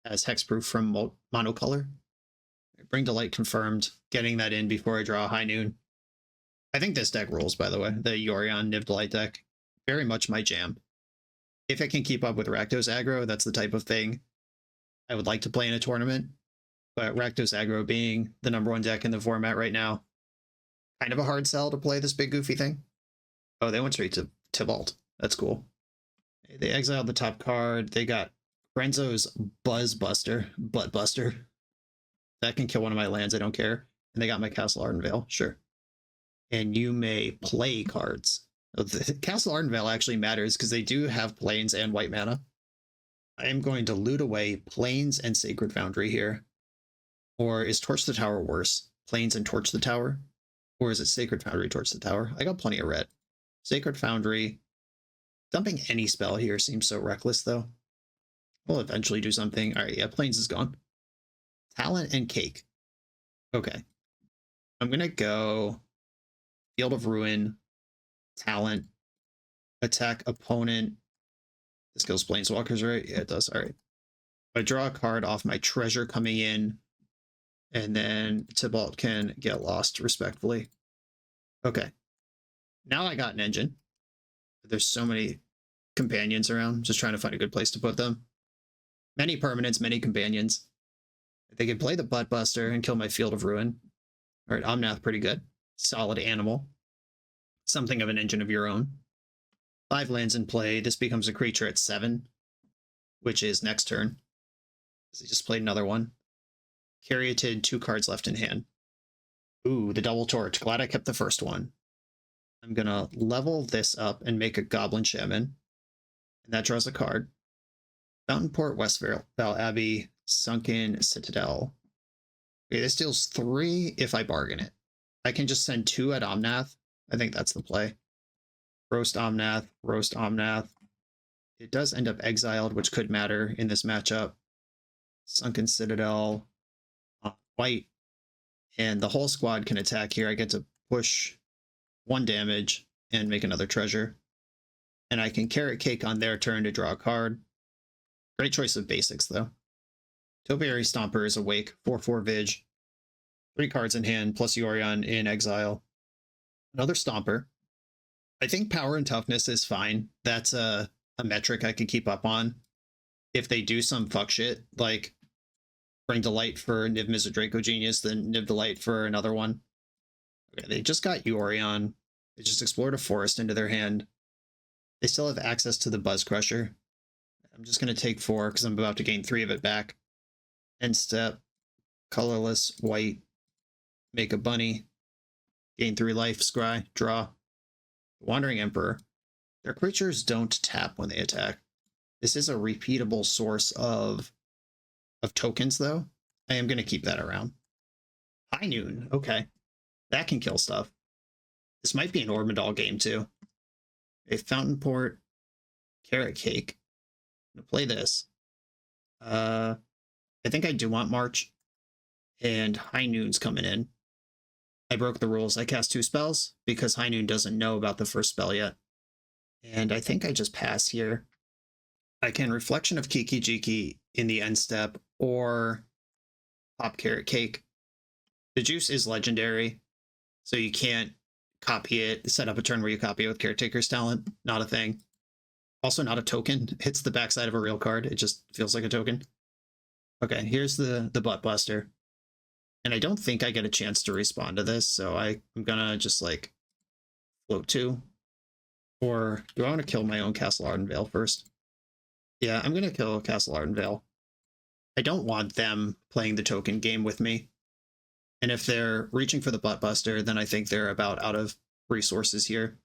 has hexproof from monocolor. Bring Delight confirmed. Getting that in before I draw a High Noon. I think this deck rules, by the way. The Yorion Niv Delight deck. Very much my jam. If it can keep up with Rakdos aggro, that's the type of thing I would like to play in a tournament. But Rakdos aggro being the #1 deck in the format right now, kind of a hard sell to play this big goofy thing. Oh, they went straight to Tibalt. That's cool. They exiled the top card. They got Renzo's Buzzbuster, Buttbuster. That can kill one of my lands, I don't care. And they got my Castle Ardenvale, sure. And you may play cards. The Castle Ardenvale actually matters because they do have plains and white mana. I am going to loot away plains and Sacred Foundry here. Or is Torch the Tower worse? Plains and Torch the Tower? Or is it Sacred Foundry, Torch the Tower? I got plenty of red. Sacred Foundry. Dumping any spell here seems so reckless, though. We'll eventually do something. All right, yeah, Plains is gone. Talent and Cake. Okay. I'm going to go Field of Ruin, Talent, attack opponent. This kills Planeswalkers, right? Yeah, it does. All right. I draw a card off my treasure coming in, and then Tibalt can get lost respectfully. Okay. Now I got an engine. There's so many companions around. Just trying to find a good place to put them. Many permanents, many companions. They can play the Buttbuster and kill my Field of Ruin. All right, Omnath, pretty good. Solid animal. Something of an engine of your own. 5 lands in play. This becomes a creature at 7, which is next turn. He just played another one. Caryatid, 2 cards left in hand. Ooh, the Double Torch. Glad I kept the first one. I'm going to level this up and make a Goblin Shaman. And that draws a card. Fountainport, Westvale Abbey, Sunken Citadel. Okay, this deals 3 if I bargain it. I can just send 2 at Omnath. I think that's the play. Roast Omnath, Roast Omnath. It does end up exiled, which could matter in this matchup. Sunken Citadel, white, and the whole squad can attack here. I get to push 1 damage and make another treasure. And I can Carrot Cake on their turn to draw a card. Great choice of basics, though. Topiary Stomper is awake, 4/4 Vig. 3 cards in hand, plus Yorion in exile. Another Stomper. I think power and toughness is fine. That's a metric I can keep up on. If they do some fuck shit, like Bring Delight for Niv Mizzet Draco Genius, then Niv Delight for another one. Okay, they just got Yorion. They just explored a forest into their hand. They still have access to the Buzz Crusher. I'm just going to take 4 because I'm about to gain 3 of it back. End step. Colorless, white. Make a bunny. Gain 3 life, scry, draw. Wandering Emperor. Their creatures don't tap when they attack. This is a repeatable source of tokens, though. I am going to keep that around. High Noon. Okay. That can kill stuff. This might be an Ormondal game, too. A Fountainport. Carrot Cake. I'm going to play this. I think I do want March. And High Noon's coming in. I broke the rules. I cast 2 spells because High Noon doesn't know about the first spell yet. And I think I just pass here. I can Reflection of Kiki Jiki in the end step or pop Carrot Cake. The juice is legendary, so you can't copy it, set up a turn where you copy it with Caretaker's talent. Not a thing. Also not a token. Hits the backside of a real card. It just feels like a token. Okay, here's the Butt Buster. And I don't think I get a chance to respond to this, so I'm gonna just like float 2. Or do I want to kill my own Castle Ardenvale first? Yeah, I'm gonna kill Castle Ardenvale. I don't want them playing the token game with me. And if they're reaching for the Butt Buster, then I think they're about out of resources here.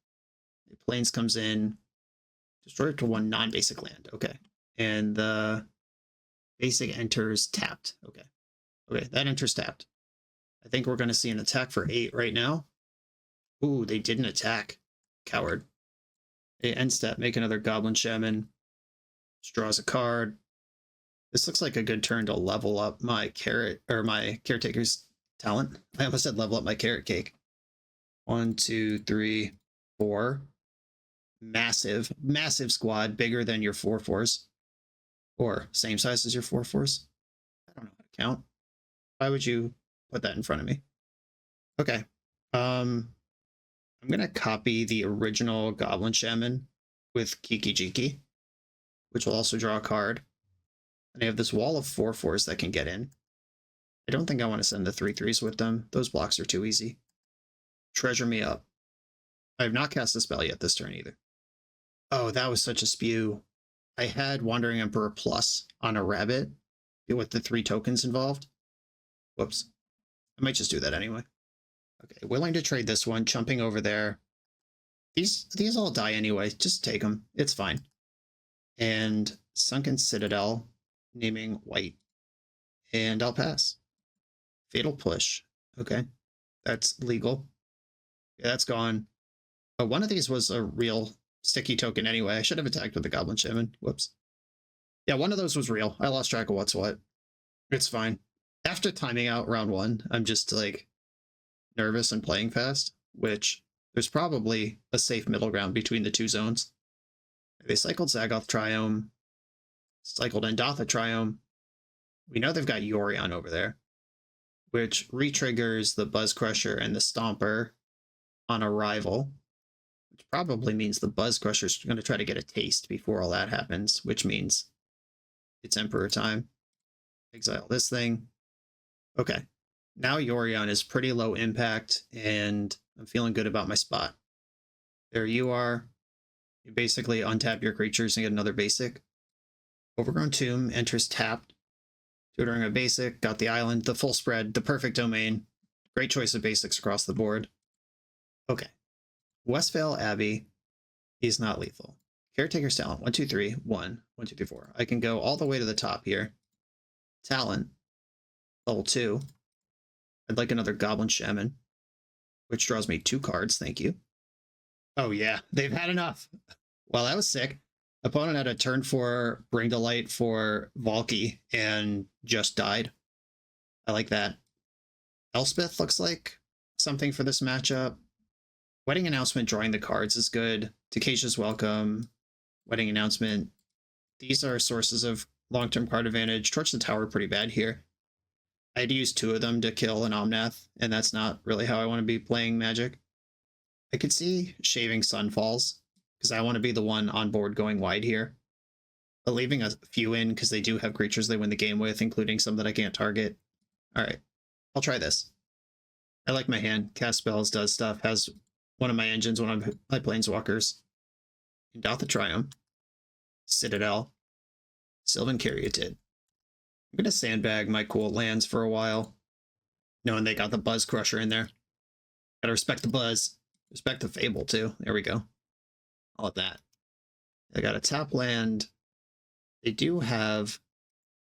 Plains comes in, destroy it to 1 non-basic land. Okay. And the basic enters tapped. Okay. Okay, that enters tapped. I think we're going to see an attack for 8 right now. Ooh, they didn't attack. Coward. They end step, make another Goblin Shaman. Just draws a card. This looks like a good turn to level up my Caretaker's talent. I almost said level up my Carrot Cake. 1, 2, 3, 4. Massive, massive squad, bigger than your 4/4s. Or same size as your 4/4s. I don't know how to count. Why would you put that in front of me? Okay. I'm gonna copy the original Goblin Shaman with Kiki Jiki, which will also draw a card. And I have this wall of 4/4s that can get in. I don't think I want to send the 3/3s with them. Those blocks are too easy. Treasure me up. I have not cast a spell yet this turn either. Oh, that was such a spew. I had Wandering Emperor Plus on a rabbit with the 3 tokens involved. Whoops. I might just do that anyway. Okay, willing to trade this one, chumping over there. These all die anyway. Just take them. It's fine. And Sunken Citadel, naming white. And I'll pass. Fatal Push. Okay, that's legal. Yeah, that's gone. But one of these was a real sticky token anyway. I should have attacked with the Goblin Shaman. Whoops. Yeah, one of those was real. I lost track of what's what. It's fine. After timing out round 1, I'm just like nervous and playing fast, which there's probably a safe middle ground between the 2 zones. They cycled Zagoth Triome, cycled Endotha Triome. We know they've got Yorion over there, which re-triggers the Buzz Crusher and the Stomper on arrival, which probably means the Buzz Crusher's going to try to get a taste before all that happens, which means it's Emperor time. Exile this thing. Okay, now Yorion is pretty low impact, and I'm feeling good about my spot. There you are. You basically untap your creatures and get another basic. Overgrown Tomb enters tapped. Tutoring a basic, got the island, the full spread, the perfect domain. Great choice of basics across the board. Okay. Westvale Abbey is not lethal. Caretaker's talent, 1, 2, 3, 1, 1, 2, 3, 4. I can go all the way to the top here. Talent, level 2. I'd like another Goblin Shaman, which draws me 2 cards, thank you. Oh yeah, they've had enough. Well, that was sick. Opponent had a turn 4 Bring to Light for Valky and just died. I like that. Elspeth looks like something for this matchup. Wedding Announcement drawing the cards is good. Takesha's Welcome, Wedding Announcement. These are sources of long-term card advantage. Torch the Tower pretty bad here. I had to use 2 of them to kill an Omnath, and that's not really how I want to be playing Magic. I could see shaving Sunfalls, because I want to be the one on board going wide here. But leaving a few in, because they do have creatures they win the game with, including some that I can't target. Alright, I'll try this. I like my hand. Cast spells, does stuff, has one of my engines, one of my planeswalkers. Endotha Triumph. Citadel. Sylvan Caryatid. I'm going to sandbag my cool lands for a while, knowing they got the Buzz Crusher in there. Gotta respect the Buzz. Respect the Fable, too. There we go. All of that. I got a tap land. They do have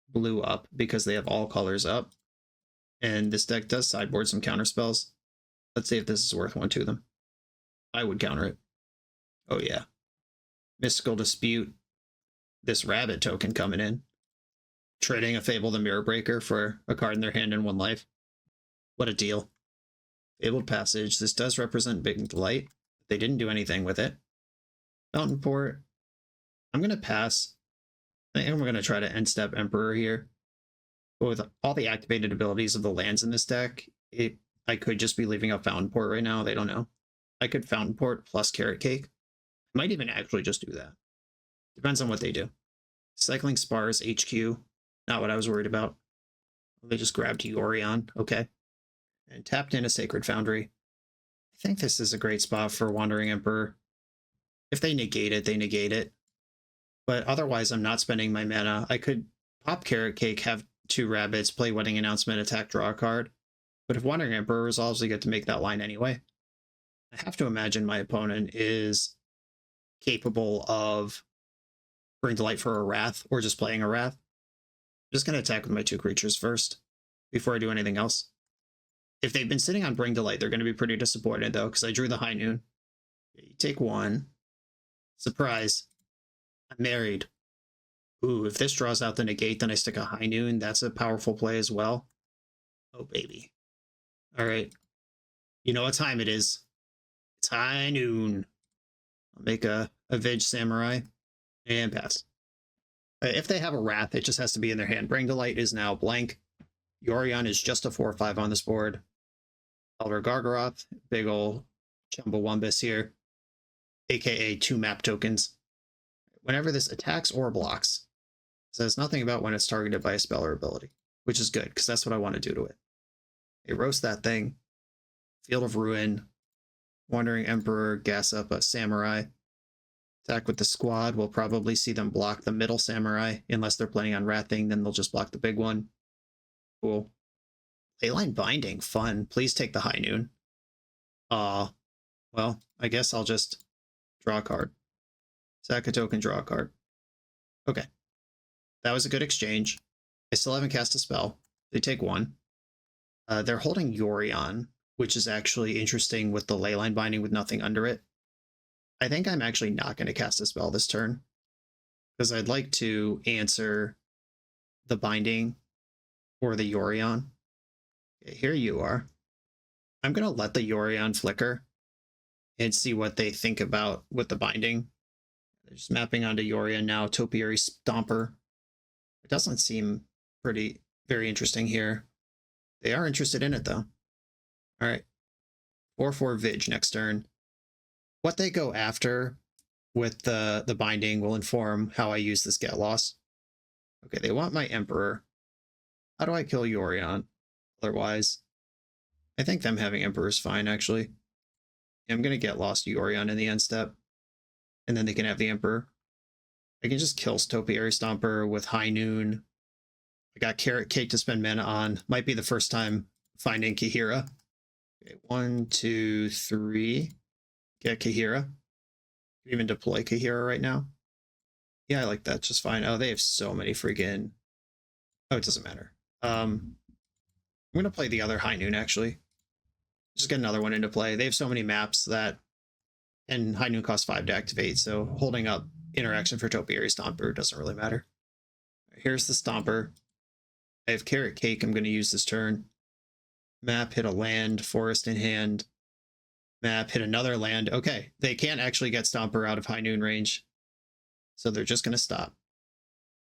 blue up because they have all colors up. And this deck does sideboard some counter spells. Let's see if this is worth 1 to them. I would counter it. Oh yeah. Mystical Dispute. This rabbit token coming in. Trading a Fable the Mirror Breaker for a card in their hand and 1 life. What a deal. Fabled Passage. This does represent Big Delight. They didn't do anything with it. Fountain Port. I'm going to pass. I think we're going to try to end step Emperor here. But with all the activated abilities of the lands in this deck, I could just be leaving up Fountain Port right now. They don't know. I could Fountain Port plus Carrot Cake. I might even actually just do that. Depends on what they do. Cycling Spars HQ, not what I was worried about. They just grabbed Yorion, okay. And tapped in a Sacred Foundry. I think this is a great spot for Wandering Emperor. If they negate it, they negate it. But otherwise, I'm not spending my mana. I could pop Carrot Cake, have 2 rabbits, play Wedding Announcement, attack, draw a card. But if Wandering Emperor resolves, I get to make that line anyway. I have to imagine my opponent is capable of Bring to Light for a Wrath, or just playing a Wrath. I'm just going to attack with my 2 creatures first, before I do anything else. If they've been sitting on Bring to Light, they're going to be pretty disappointed, though, because I drew the High Noon. You take 1. Surprise. I'm married. Ooh, if this draws out the negate, then I stick a High Noon. That's a powerful play as well. Oh, baby. All right. You know what time it is. It's High Noon. I'll make a Vig Samurai and pass. If they have a Wrath, it just has to be in their hand. Bring to Light is now blank. Yorion is just a 4/5 on this board. Elder Gargaroth, big ol' Chumbawambus here, aka 2 map tokens. Whenever this attacks or blocks, it says nothing about when it's targeted by a spell or ability, which is good, because that's what I want to do to it. Hey, roast that thing. Field of Ruin, Wandering Emperor, gas up a Samurai. Attack with the squad, we'll probably see them block the middle Samurai, unless they're planning on Wrathing, then they'll just block the big one. Cool. Leyline Binding, fun. Please take the High Noon. Well, I guess I'll just draw a card. Sack a token, draw a card. Okay. That was a good exchange. I still haven't cast a spell. They take 1. They're holding Yorion, which is actually interesting with the Leyline Binding with nothing under it. I think I'm actually not going to cast a spell this turn, because I'd like to answer the Binding or the Yorion. Okay, here you are. I'm going to let the Yorion flicker and see what they think about with the Binding. They're just mapping onto Yorion now. Topiary Stomper. It doesn't seem very interesting here. They are interested in it, though. All right. 4/4 Vig next turn. What they go after with the Binding will inform how I use this Get Lost. Okay, they want my Emperor. How do I kill Yorion? Otherwise, I think them having Emperor is fine, actually. I'm going to Get Lost Yorion in the end step, and then they can have the Emperor. I can just kill Topiary Stomper with High Noon. I got Carrot Cake to spend mana on. Might be the first time finding Kahira. Okay, 1, 2, 3. Get Kahira. Can even deploy Kahira right now. Yeah, I like that just fine. Oh, they have so many freaking... Oh, it doesn't matter. I'm going to play the other High Noon, actually. Just get another one into play. They have so many maps that... And High Noon costs 5 to activate, so holding up interaction for Topiary Stomper doesn't really matter. Here's the Stomper. I have Carrot Cake I'm going to use this turn. Map, hit a land, forest in hand. Map, hit another land. Okay, they can't actually get Stomper out of High Noon range, so they're just going to stop.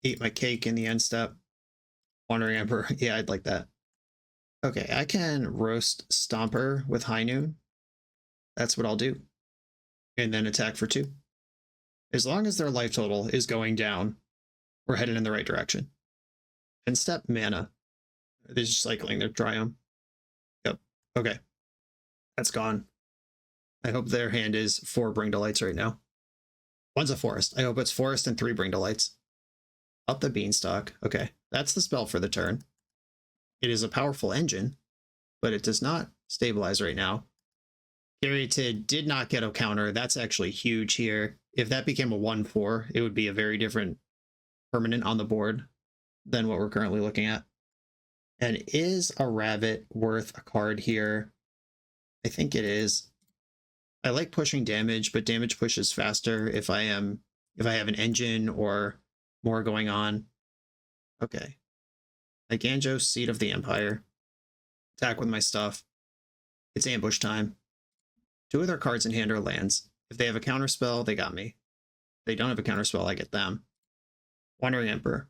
Eat my cake in the end step. Wandering Emperor. Yeah, I'd like that. Okay, I can roast Stomper with High Noon. That's what I'll do. And then attack for 2. As long as their life total is going down, we're headed in the right direction. End step mana. They're just cycling their Triumph. Yep. Okay. That's gone. I hope their hand is 4 Bring to Lights right now. One's a forest. I hope it's forest and 3 Bring to Lights. Up the Beanstalk. Okay, that's the spell for the turn. It is a powerful engine, but it does not stabilize right now. Caryatid did not get a counter. That's actually huge here. If that became a 1/4, it would be a very different permanent on the board than what we're currently looking at. And is a rabbit worth a card here? I think it is. I like pushing damage, but damage pushes faster if I have an engine or more going on. Okay. Ganjo, Seed of the Empire. Attack with my stuff. It's ambush time. 2 of their cards in hand are lands. If they have a counterspell, they got me. If they don't have a counterspell, I get them. Wandering Emperor.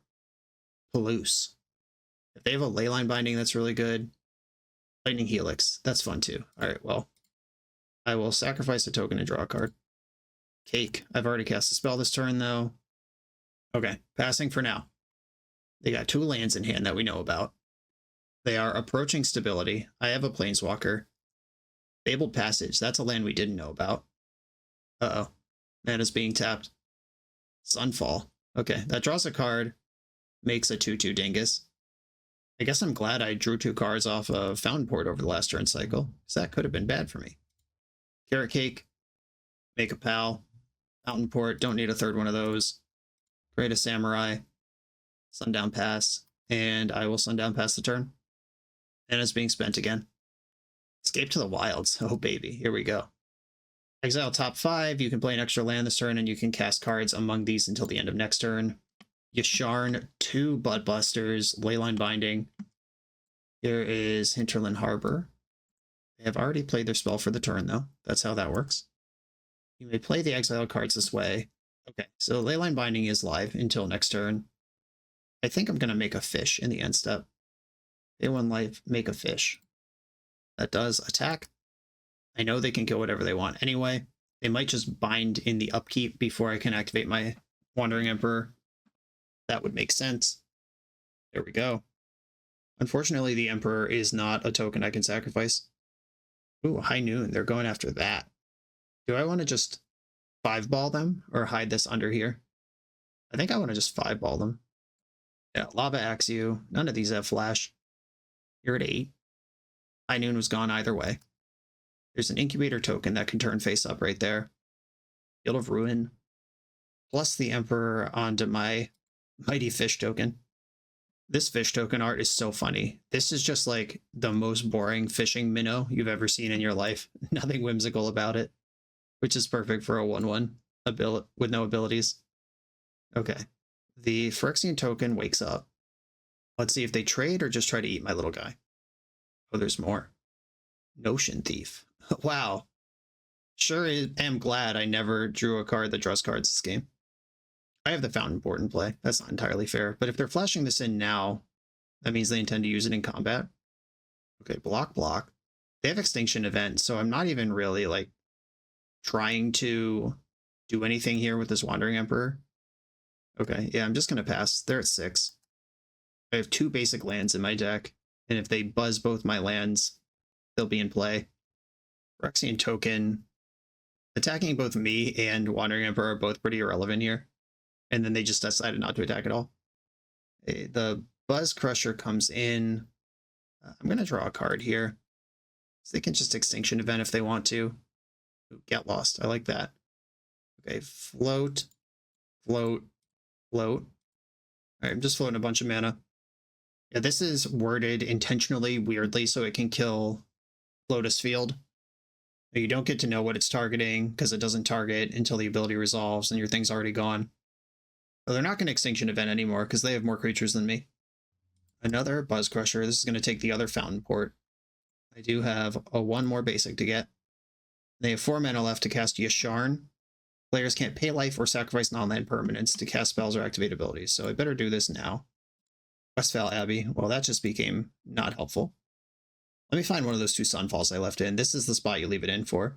Palouse. If they have a Leyline Binding, that's really good. Lightning Helix. That's fun too. All right, well. I will sacrifice a token and draw a card. Cake. I've already cast a spell this turn, though. Okay, passing for now. They got 2 lands in hand that we know about. They are approaching stability. I have a Planeswalker. Fabled Passage. That's a land we didn't know about. Uh-oh. Mana's being tapped. Sunfall. Okay, that draws a card. Makes a 2/2 dingus. I guess I'm glad I drew 2 cards off of Fountain Port over the last turn cycle, because that could have been bad for me. Carrot Cake. Make a pal. Fountain Port. Don't need a third one of those. Create a Samurai. Sundown Pass. And I will Sundown Pass the turn. And it's being spent again. Escape to the Wilds. Oh, baby. Here we go. Exile top 5. You can play an extra land this turn, and you can cast cards among these until the end of next turn. Yasharn, 2 Bloodbusters, Leyline Binding. Here is Hinterland Harbor. They have already played their spell for the turn, though. That's how that works. You may play the exiled cards this way. Okay, so Leyline Binding is live until next turn. I think I'm going to make a fish in the end step. Day 1 life, make a fish. That does attack. I know they can kill whatever they want anyway. They might just bind in the upkeep before I can activate my Wandering Emperor. That would make sense. There we go. Unfortunately, the Emperor is not a token I can sacrifice. Ooh, High Noon. They're going after that. Do I want to just 5-ball them or hide this under here? I think I want to just 5-ball them. Yeah, Lava Axe you. None of these have flash. You're at 8. High Noon was gone either way. There's an Incubator token that can turn face up right there. Field of Ruin. Plus the Emperor onto my Mighty Fish token. This fish token art is so funny. This is just like the most boring fishing minnow you've ever seen in your life. Nothing whimsical about it, which is perfect for a 1/1 with no abilities. Okay. The Phyrexian token wakes up. Let's see if they trade or just try to eat my little guy. Oh, there's more. Notion Thief. Wow. Sure am glad I never drew a card that draws cards this game. I have the Fountain Port in play. That's not entirely fair. But if they're flashing this in now, that means they intend to use it in combat. Okay, block. They have Extinction Event, so I'm not even really like trying to do anything here with this Wandering Emperor. Okay, yeah, I'm just going to pass. They're at 6. I have 2 basic lands in my deck, and if they buzz both my lands, they'll be in play. Phyrexian token. Attacking both me and Wandering Emperor are both pretty irrelevant here. And then they just decided not to attack at all. The Buzz Crusher comes in. I'm going to draw a card here. So they can just Extinction Event if they want to. Ooh, Get Lost. I like that. Okay, float. All right, I'm just floating a bunch of mana. Yeah, this is worded intentionally weirdly so it can kill Lotus Field. You don't get to know what it's targeting because it doesn't target until the ability resolves and your thing's already gone. But they're not going to Extinction Event anymore because they have more creatures than me. Another Buzz Crusher. This is going to take the other Fountain Port. I do have a 1 more basic to get. They have 4 mana left to cast Yasharn. Players can't pay life or sacrifice non-land permanents to cast spells or activate abilities, so I better do this now. Westphal Abbey. Well, that just became not helpful. Let me find one of those 2 Sunfalls I left in. This is the spot you leave it in for.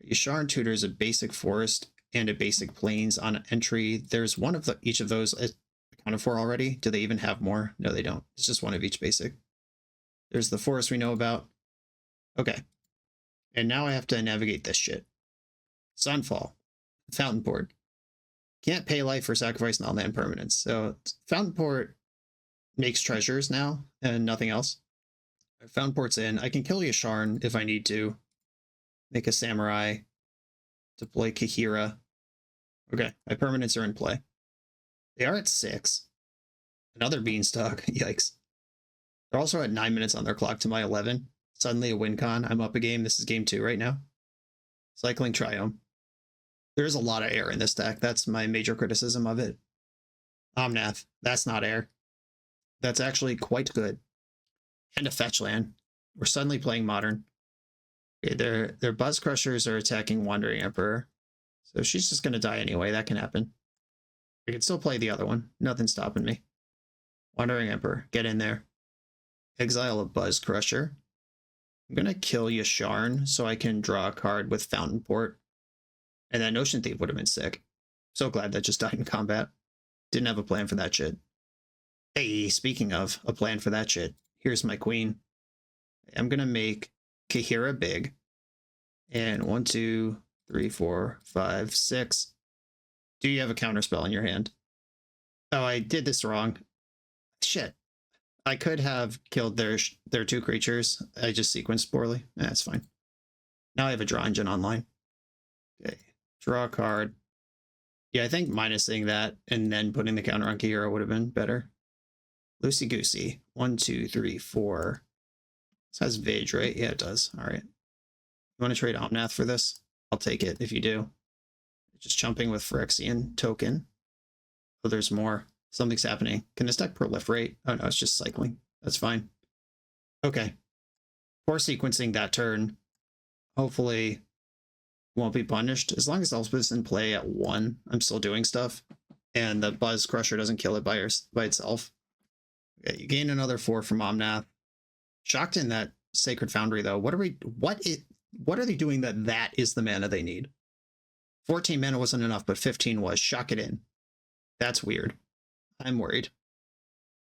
Yasharn tutors a basic forest and a basic plains on entry. There's one of each of those accounted for already. Do they even have more? No, they don't. It's just one of each basic. There's the forest we know about. Okay. And now I have to navigate this shit. Sunfall. Fountain Port. Can't pay life or sacrifice non-land permanents. So Fountain Port makes treasures now and nothing else. Fountain Port's in. I can kill Yasharn if I need to. Make a Samurai. Deploy Kahira. Okay, my permanents are in play. They are at 6. Another Beanstalk. Yikes. They're also at 9 minutes on their clock to my 11. Suddenly a win con. I'm up a game. This is game 2 right now. Cycling Triome. There's a lot of air in this deck. That's my major criticism of it. Omnath. That's not air. That's actually quite good. And a fetch land. We're suddenly playing modern. Okay, their Buzz Crushers are attacking Wandering Emperor. So she's just going to die anyway. That can happen. I can still play the other one. Nothing's stopping me. Wandering Emperor. Get in there. Exile a Buzz Crusher. I'm going to kill Yasharn so I can draw a card with Fountain Port. And then Ocean Thief would have been sick. So glad that just died in combat. Didn't have a plan for that shit. Hey, speaking of a plan for that shit, here's my queen. I'm going to make Kahira big. And 1, 2, 3, 4, 5, 6. Do you have a counterspell in your hand? Oh, I did this wrong. Shit. I could have killed their 2 creatures. I just sequenced poorly. That's fine. Now I have a draw engine online. Okay. Draw a card. Yeah, I think minusing that and then putting the counter on Kahira would have been better. Loosey goosey. 1, 2, 3, 4. This has Vage, right? Yeah, it does. All right. You want to trade Omnath for this? I'll take it if you do. Just jumping with Phyrexian token. Oh, there's more. Something's happening. Can this deck proliferate? Oh no, it's just cycling. That's fine. Okay. Poor sequencing that turn. Hopefully won't be punished. As long as Elspeth's in play at 1, I'm still doing stuff. And the Buzz Crusher doesn't kill it by itself. Okay, you gain another 4 from Omnath. Shocked in that Sacred Foundry though. What are they doing that is the mana they need? 14 mana wasn't enough, but 15 was. Shock it in. That's weird. I'm worried.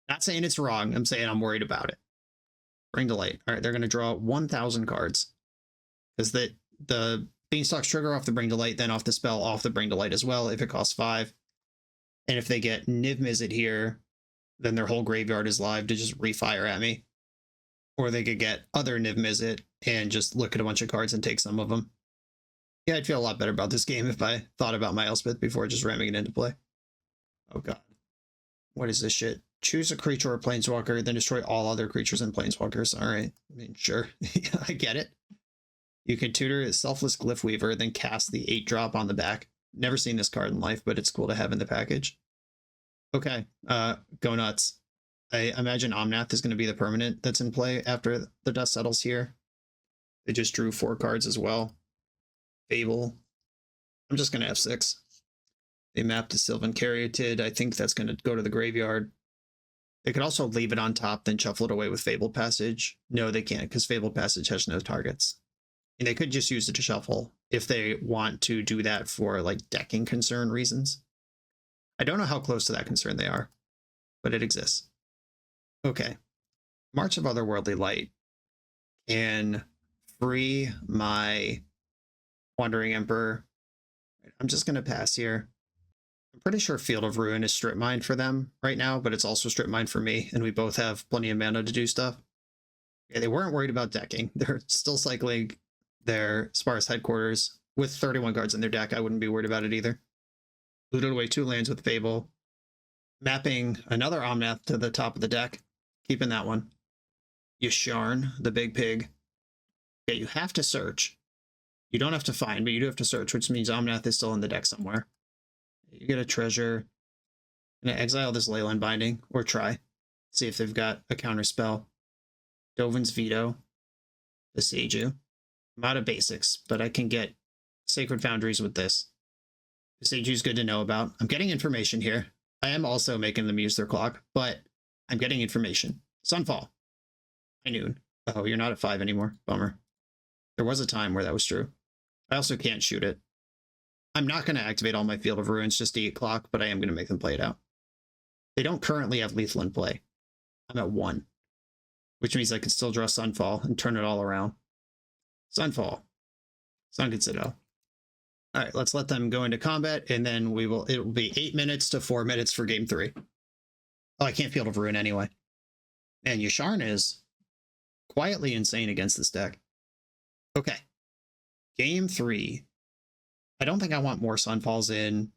Not saying it's wrong. I'm saying I'm worried about it. Bring to Light. All right, they're going to draw 1,000 cards. Because the Beanstalks trigger off the Bring to Light, then off the spell, off the Bring to Light as well, if it costs 5. And if they get Niv Mizzet here, then their whole graveyard is live to just refire at me. Or they could get other Niv Mizzet and just look at a bunch of cards and take some of them. Yeah, I'd feel a lot better about this game if I thought about my Elspeth before just ramming it into play. Oh god. What is this shit? Choose a creature or planeswalker, then destroy all other creatures and planeswalkers. Alright. I mean, sure. I get it. You can tutor a Selfless Glyph Weaver, then cast the 8-drop on the back. Never seen this card in life, but it's cool to have in the package. Okay. Go nuts. I imagine Omnath is going to be the permanent that's in play after the dust settles here. They just drew 4 cards as well. Fable. I'm just going to F6. They mapped to Sylvan Caryatid. I think that's going to go to the graveyard. They could also leave it on top, then shuffle it away with Fabled Passage. No, they can't, because Fabled Passage has no targets. And they could just use it to shuffle if they want to do that for like decking concern reasons. I don't know how close to that concern they are, but it exists. Okay. March of Otherworldly Light can free my Wandering Emperor. I'm just going to pass here. I'm pretty sure Field of Ruin is strip mined for them right now, but it's also strip mined for me, and we both have plenty of mana to do stuff. Yeah, they weren't worried about decking. They're still cycling their Sparse Headquarters with 31 cards in their deck. I wouldn't be worried about it either. Looted away 2 lands with Fable. Mapping another Omnath to the top of the deck. Keeping that one. Yasharn, the big pig. Okay, you have to search. You don't have to find, but you do have to search, which means Omnath is still in the deck somewhere. You get a treasure. I'm going to exile this Leyline Binding, or try. See if they've got a counter spell. Dovin's Veto. Beseiju. I'm out of basics, but I can get Sacred Foundries with this. Beseiju's good to know about. I'm getting information here. I am also making them use their clock, but I'm getting information. Sunfall. High Noon. Oh, you're not at 5 anymore. Bummer. There was a time where that was true. I also can't shoot it. I'm not going to activate all my Field of Ruins just to eat clock, but I am going to make them play it out. They don't currently have lethal in play. I'm at 1, which means I can still draw Sunfall and turn it all around. Sunfall. Sunken Citadel. All right, let's let them go into combat, and then it will be 8 minutes to 4 minutes for game 3. Oh, I can't Field of Ruin anyway. And Yasharn is quietly insane against this deck. Okay. Game 3. I don't think I want more Sunfalls in.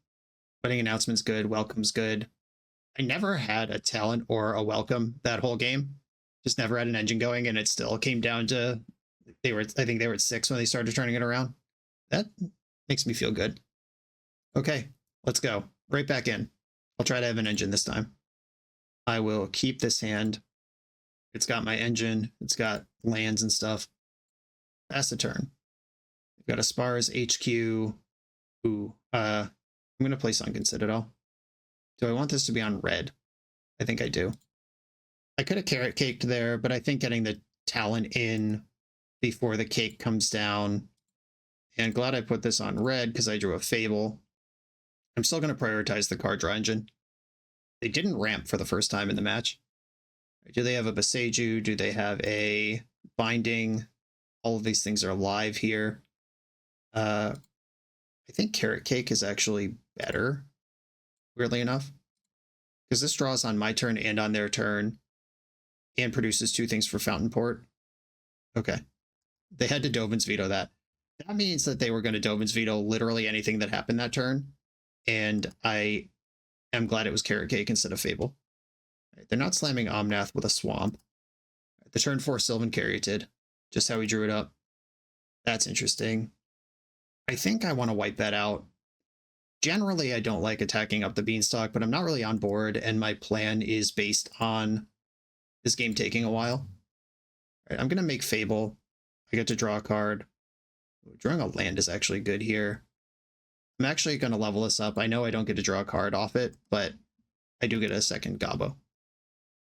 Wedding Announcement's good. Welcome's good. I never had a talent or a welcome that whole game. Just never had an engine going, and it still came down to I think they were at 6 when they started turning it around. That makes me feel good. Okay, let's go. Right back in. I'll try to have an engine this time. I will keep this hand. It's got my engine. It's got lands and stuff. Pass the turn. We've got a Spars HQ. Ooh, I'm going to play Sunken Citadel. Do I want this to be on red? I think I do. I could have carrot caked there, but I think getting the talent in before the cake comes down. And glad I put this on red because I drew a Fable. I'm still going to prioritize the card draw engine. They didn't ramp for the first time in the match. Do they have a Boseiju? Do they have a Binding? All of these things are live here. I think Carrot Cake is actually better, weirdly enough, because this draws on my turn and on their turn and produces 2 things for Fountain Port. Okay. They had to Dovin's Veto that. That means that they were going to Dovin's Veto literally anything that happened that turn, and I am glad it was Carrot Cake instead of Fable. Right, they're not slamming Omnath with a Swamp. The turn 4 Sylvan Caryatid, just how he drew it up. That's interesting. I think I want to wipe that out. Generally, I don't like attacking up the Beanstalk, but I'm not really on board, and my plan is based on this game taking a while. Right, I'm going to make Fable. I get to draw a card. Drawing a land is actually good here. I'm actually going to level this up. I know I don't get to draw a card off it, but I do get a second Gobbo.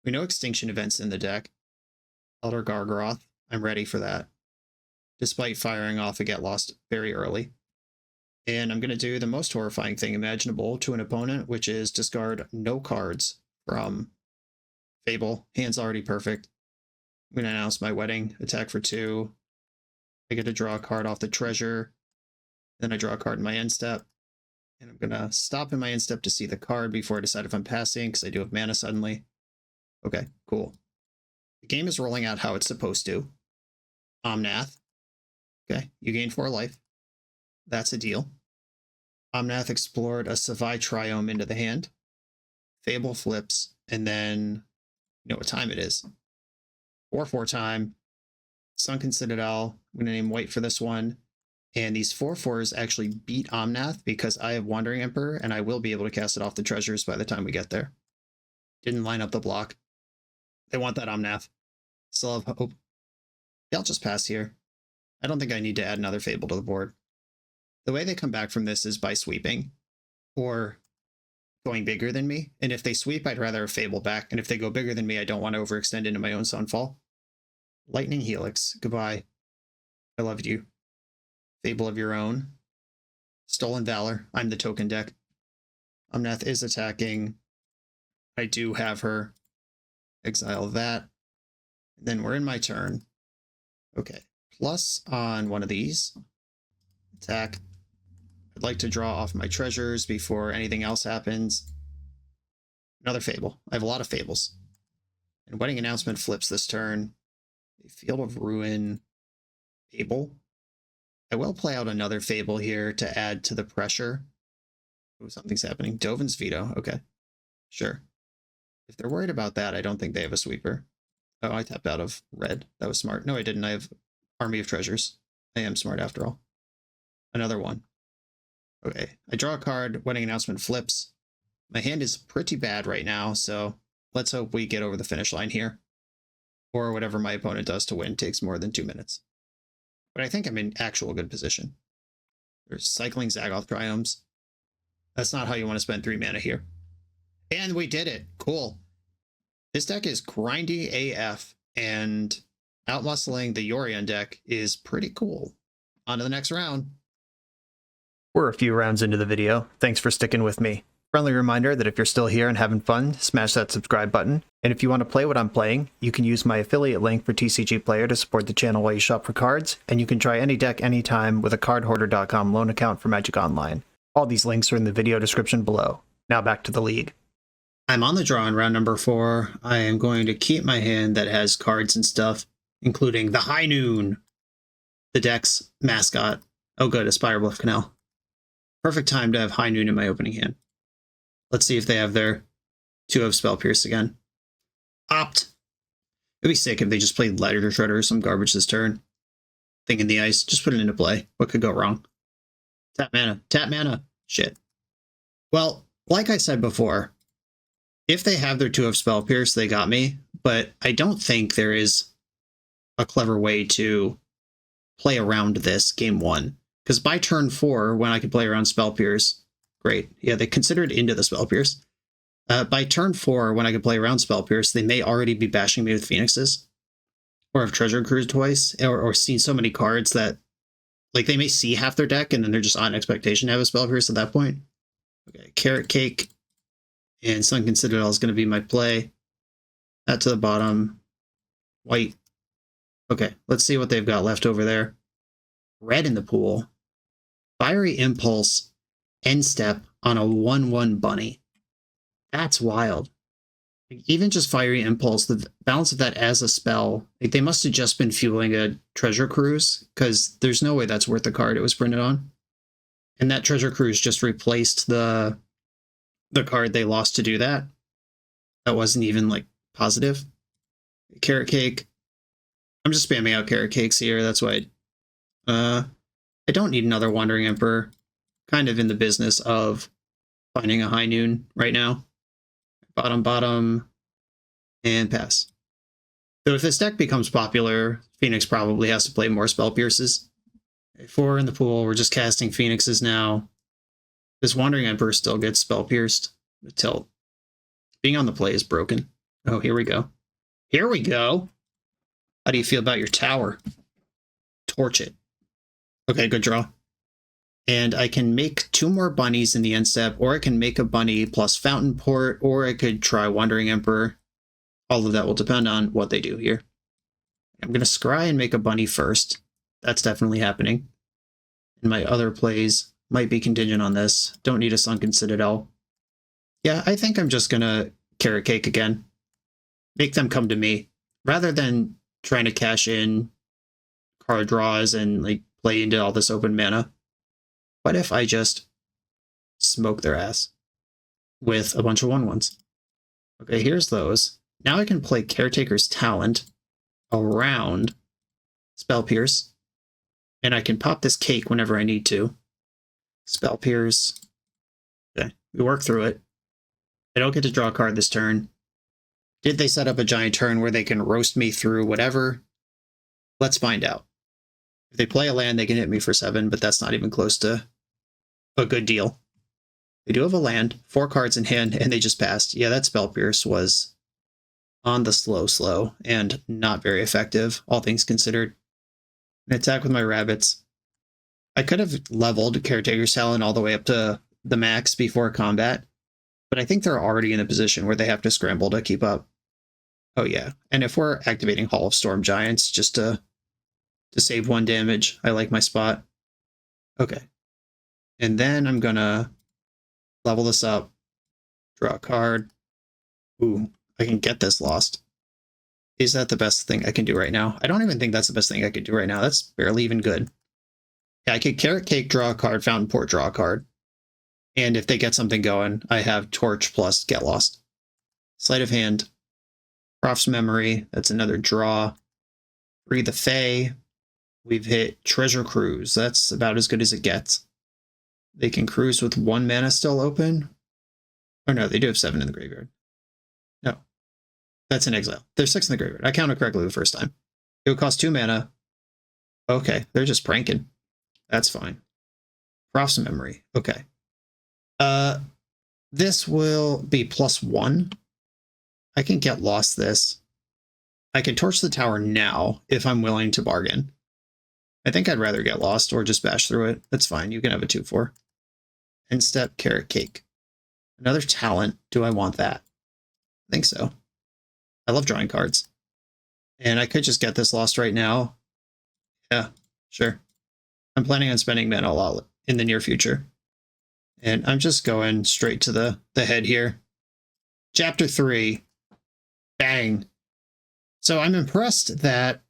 We know Extinction Events in the deck. Elder Gargaroth. I'm ready for that. Despite firing off a Get Lost very early. And I'm going to do the most horrifying thing imaginable to an opponent, which is discard no cards from Fable. Hand's already perfect. I'm going to announce my wedding. Attack for 2. I get to draw a card off the treasure. Then I draw a card in my end step. And I'm going to stop in my end step to see the card before I decide if I'm passing, because I do have mana suddenly. Okay, cool. The game is rolling out how it's supposed to. Omnath. Okay, you gain 4 life. That's a deal. Omnath explored a Savai Triome into the hand. Fable flips, and then you know what time it is. 4/4 time. Sunken Citadel. I'm going to name white for this one. And these 4/4s actually beat Omnath because I have Wandering Emperor, and I will be able to cast it off the treasures by the time we get there. Didn't line up the block. They want that Omnath. Still have hope. Yeah, I'll just pass here. I don't think I need to add another Fable to the board. The way they come back from this is by sweeping or going bigger than me. And if they sweep, I'd rather have Fable back. And if they go bigger than me, I don't want to overextend into my own Sunfall. Lightning Helix. Goodbye. I loved you. Fable of your own. Stolen Valor. I'm the token deck. Omnath is attacking. I do have her. Exile that. Then we're in my turn. Okay. Plus on one of these. Attack. I'd like to draw off my treasures before anything else happens. Another Fable. I have a lot of Fables. And Wedding Announcement flips this turn. A Field of Ruin. Fable. I will play out another Fable here to add to the pressure. Oh, something's happening. Dovin's Veto. Okay. Sure. If they're worried about that, I don't think they have a sweeper. Oh, I tapped out of red. That was smart. No, I didn't. I have Army of Treasures. I am smart after all. Another one. Okay. I draw a card. Wedding Announcement flips. My hand is pretty bad right now, so let's hope we get over the finish line here. Or whatever my opponent does to win takes more than 2 minutes. But I think I'm in actual good position. There's Cycling Zagoth Triomes. That's not how you want to spend 3 mana here. And we did it. Cool. This deck is grindy AF, and outmuscling the Yorion deck is pretty cool. On to the next round. We're a few rounds into the video. Thanks for sticking with me. Friendly reminder that if you're still here and having fun, smash that subscribe button. And if you want to play what I'm playing, you can use my affiliate link for TCG Player to support the channel while you shop for cards, and you can try any deck anytime with a cardhoarder.com loan account for Magic Online. All these links are in the video description below. Now back to the league. I'm on the draw in round number 4. I am going to keep my hand that has cards and stuff, including the High Noon, the deck's mascot. Oh good, Aspire Bluff Canal. Perfect time to have High Noon in my opening hand. Let's see if they have their 2 of Spell Pierce again. Opt. It'd be sick if they just played Lighter Shredder or some garbage this turn. Thing in the ice, just put it into play. What could go wrong? Tap mana. Tap mana. Shit. Well, like I said before, if they have their 2 of Spell Pierce, they got me. But I don't think there is a clever way to play around this game 1. Because by turn 4, when I could play around Spell Pierce, great. Yeah, they considered into the Spell Pierce. By turn 4, when I could play around Spell Pierce, they may already be bashing me with Phoenixes. or have treasure cruised twice, or seen so many cards that like they may see half their deck and then they're just on expectation to have a spell pierce at that point. Okay, Carrot Cake and Sunken Citadel is going to be my play. That to the bottom. White. Okay, let's see what they've got left over there. Red in the pool. Fiery Impulse, End Step on a 1/1 bunny. That's wild. Like, even just Fiery Impulse, the balance of that as a spell, like they must have just been fueling a Treasure Cruise, because there's no way that's worth the card it was printed on. And that Treasure Cruise just replaced the card they lost to do that. That wasn't even like positive. Carrot Cake. I'm just spamming out Carrot Cakes here. That's why I don't need another Wandering Emperor. Kind of in the business of finding a high noon right now. Bottom, and pass. So if this deck becomes popular, Phoenix probably has to play more Spell Pierces. 4 in the pool, we're just casting Phoenixes now. This Wandering Emperor still gets Spell Pierced. The tilt. Being on the play is broken. Oh, here we go. Here we go! How do you feel about your tower? Torch it. Okay, good draw. And I can make 2 more bunnies in the end step, or I can make a bunny plus Fountain Port, or I could try Wandering Emperor. All of that will depend on what they do here. I'm going to scry and make a bunny first. That's definitely happening. And my other plays might be contingent on this. Don't need a Sunken Citadel. Yeah, I think I'm just going to Carrot Cake again. Make them come to me. Rather than trying to cash in card draws and like play into all this open mana. What if I just smoke their ass with a bunch of 1/1s? Okay, here's those. Now I can play Caretaker's Talent around Spell Pierce, and I can pop this cake whenever I need to. Spell Pierce. Okay, we work through it. I don't get to draw a card this turn. Did they set up a giant turn where they can roast me through whatever? Let's find out. If they play a land, they can hit me for 7, but that's not even close to a good deal. They do have a land, 4 cards in hand, and they just passed. Yeah, that Spell Pierce was on the slow, and not very effective, all things considered. An attack with my rabbits. I could have leveled Caretaker's Talent all the way up to the max before combat, but I think they're already in a position where they have to scramble to keep up. Oh yeah, and if we're activating Hall of Storm Giants just to save 1 damage, I like my spot. Okay. And then I'm gonna level this up, draw a card. Ooh, I can get this lost. Is that the best thing I can do right now? I don't even think that's the best thing I could do right now. That's barely even good. Yeah, I could Carrot Cake, draw a card, Fountain Port, draw a card. And if they get something going, I have Torch plus Get Lost. Sleight of Hand. Prop's Memory, that's another draw. Free the Fae. We've hit Treasure Cruise. That's about as good as it gets. They can cruise with 1 mana still open. Oh no, they do have 7 in the graveyard. No. That's in exile. There's 6 in the graveyard. I counted correctly the first time. It would cost 2 mana. Okay, they're just pranking. That's fine. Prop's Memory. Okay. This will be +1. I can Get Lost this. I can Torch the Tower now if I'm willing to bargain. I think I'd rather Get Lost or just bash through it. That's fine. You can have a 2/4. End step, Carrot Cake. Another talent. Do I want that? I think so. I love drawing cards. And I could just get this lost right now. Yeah, sure. I'm planning on spending mana a lot in the near future. And I'm just going straight to the head here. Chapter 3. Bang. So I'm impressed that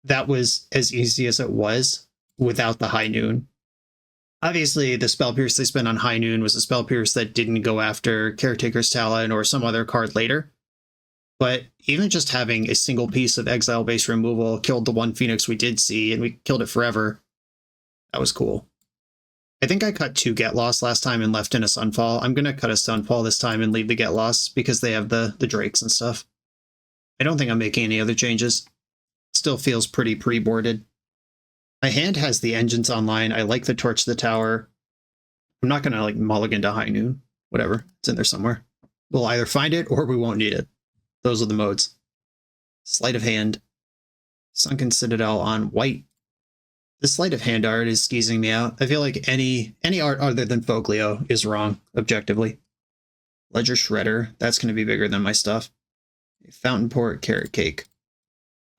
that was as easy as it was without the High Noon. Obviously, the Spell Pierce they spent on High Noon was a Spell Pierce that didn't go after Caretaker's Talent or some other card later. But even just having a single piece of exile-based removal killed the 1 Phoenix we did see, and we killed it forever. That was cool. I think I cut 2 Get Lost last time and left in a Sunfall. I'm going to cut a Sunfall this time and leave the Get Lost because they have the Drakes and stuff. I don't think I'm making any other changes. Still feels pretty pre-boarded. My hand has the engines online. I like the Torch to the Tower. I'm not going to like mulligan to High Noon. Whatever. It's in there somewhere. We'll either find it or we won't need it. Those are the modes. Sleight of Hand. Sunken Citadel on white. This sleight of hand art is skeezing me out. I feel like any art other than Foglio is wrong, objectively. Ledger Shredder, that's going to be bigger than my stuff. Fountain Port, Carrot Cake.